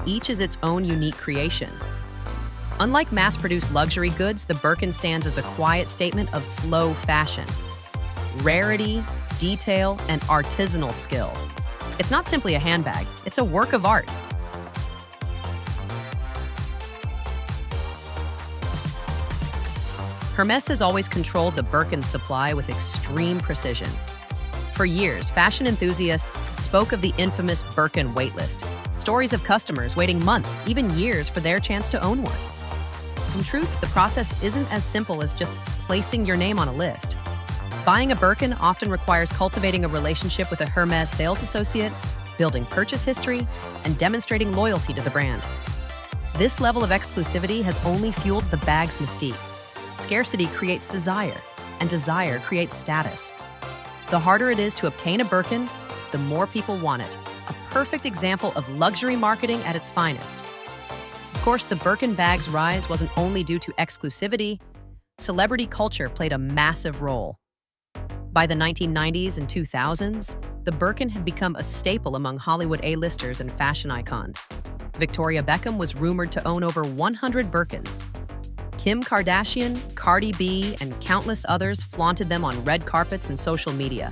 Each is its own unique creation. Unlike mass-produced luxury goods, the Birkin stands as a quiet statement of slow fashion. Rarity, detail, and artisanal skill. It's not simply a handbag, it's a work of art. Hermès has always controlled the Birkin supply with extreme precision. For years, fashion enthusiasts spoke of the infamous Birkin waitlist, stories of customers waiting months, even years, for their chance to own one. In truth, the process isn't as simple as just placing your name on a list. Buying a Birkin often requires cultivating a relationship with a Hermès sales associate, building purchase history, and demonstrating loyalty to the brand. This level of exclusivity has only fueled the bag's mystique. Scarcity creates desire, and desire creates status. The harder it is to obtain a Birkin, the more people want it. A perfect example of luxury marketing at its finest. Of course, the Birkin bag's rise wasn't only due to exclusivity. Celebrity culture played a massive role. By the 1990s and 2000s, the Birkin had become a staple among Hollywood A-listers and fashion icons. Victoria Beckham was rumored to own over 100 Birkins. Kim Kardashian, Cardi B, and countless others flaunted them on red carpets and social media.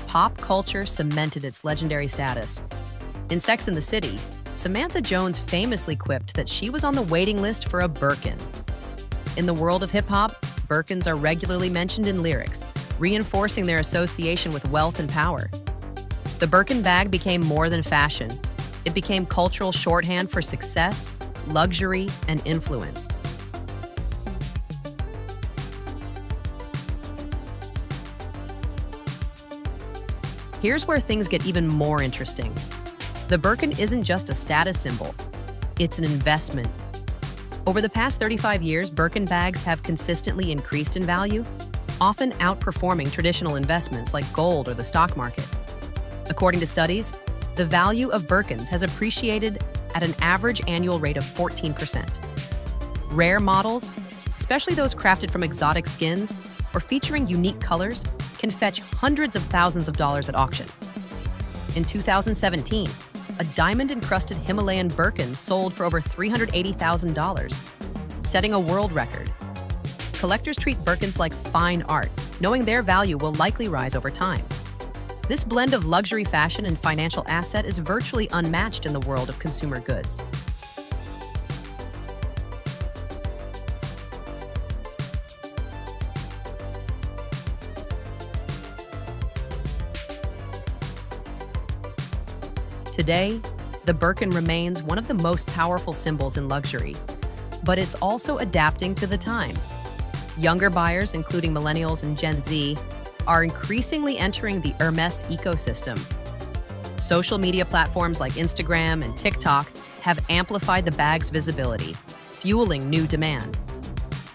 Pop culture cemented its legendary status. In Sex and the City, Samantha Jones famously quipped that she was on the waiting list for a Birkin. In the world of hip-hop, Birkins are regularly mentioned in lyrics, reinforcing their association with wealth and power. The Birkin bag became more than fashion. It became cultural shorthand for success, luxury, and influence. Here's where things get even more interesting. The Birkin isn't just a status symbol, it's an investment. Over the past 35 years, Birkin bags have consistently increased in value, often outperforming traditional investments like gold or the stock market. According to studies, the value of Birkins has appreciated at an average annual rate of 14%. Rare models, especially those crafted from exotic skins or featuring unique colors, can fetch hundreds of thousands of dollars at auction. In 2017, a diamond-encrusted Himalayan Birkin sold for over $380,000, setting a world record. Collectors treat Birkins like fine art, knowing their value will likely rise over time. This blend of luxury fashion and financial asset is virtually unmatched in the world of consumer goods. Today, the Birkin remains one of the most powerful symbols in luxury, but it's also adapting to the times. Younger buyers, including millennials and Gen Z, are increasingly entering the Hermès ecosystem. Social media platforms like Instagram and TikTok have amplified the bag's visibility, fueling new demand.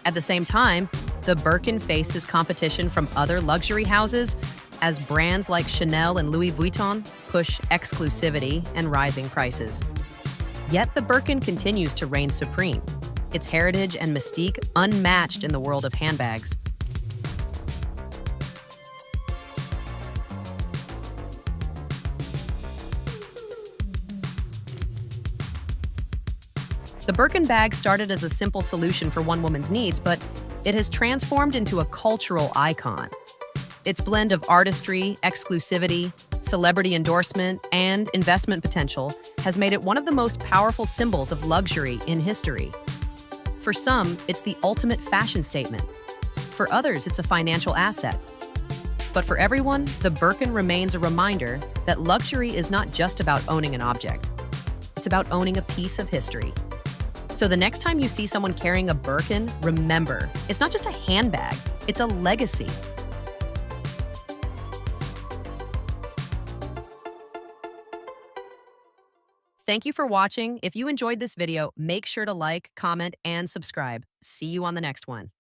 At the same time, the Birkin faces competition from other luxury houses as brands like Chanel and Louis Vuitton push exclusivity and rising prices. Yet the Birkin continues to reign supreme, its heritage and mystique unmatched in the world of handbags. The Birkin bag started as a simple solution for one woman's needs, but it has transformed into a cultural icon. Its blend of artistry, exclusivity, celebrity endorsement, and investment potential has made it one of the most powerful symbols of luxury in history. For some, it's the ultimate fashion statement. For others, it's a financial asset. But for everyone, the Birkin remains a reminder that luxury is not just about owning an object. It's about owning a piece of history. So the next time you see someone carrying a Birkin, remember, it's not just a handbag, it's a legacy. Thank you for watching. If you enjoyed this video, make sure to like, comment, and subscribe. See you on the next one.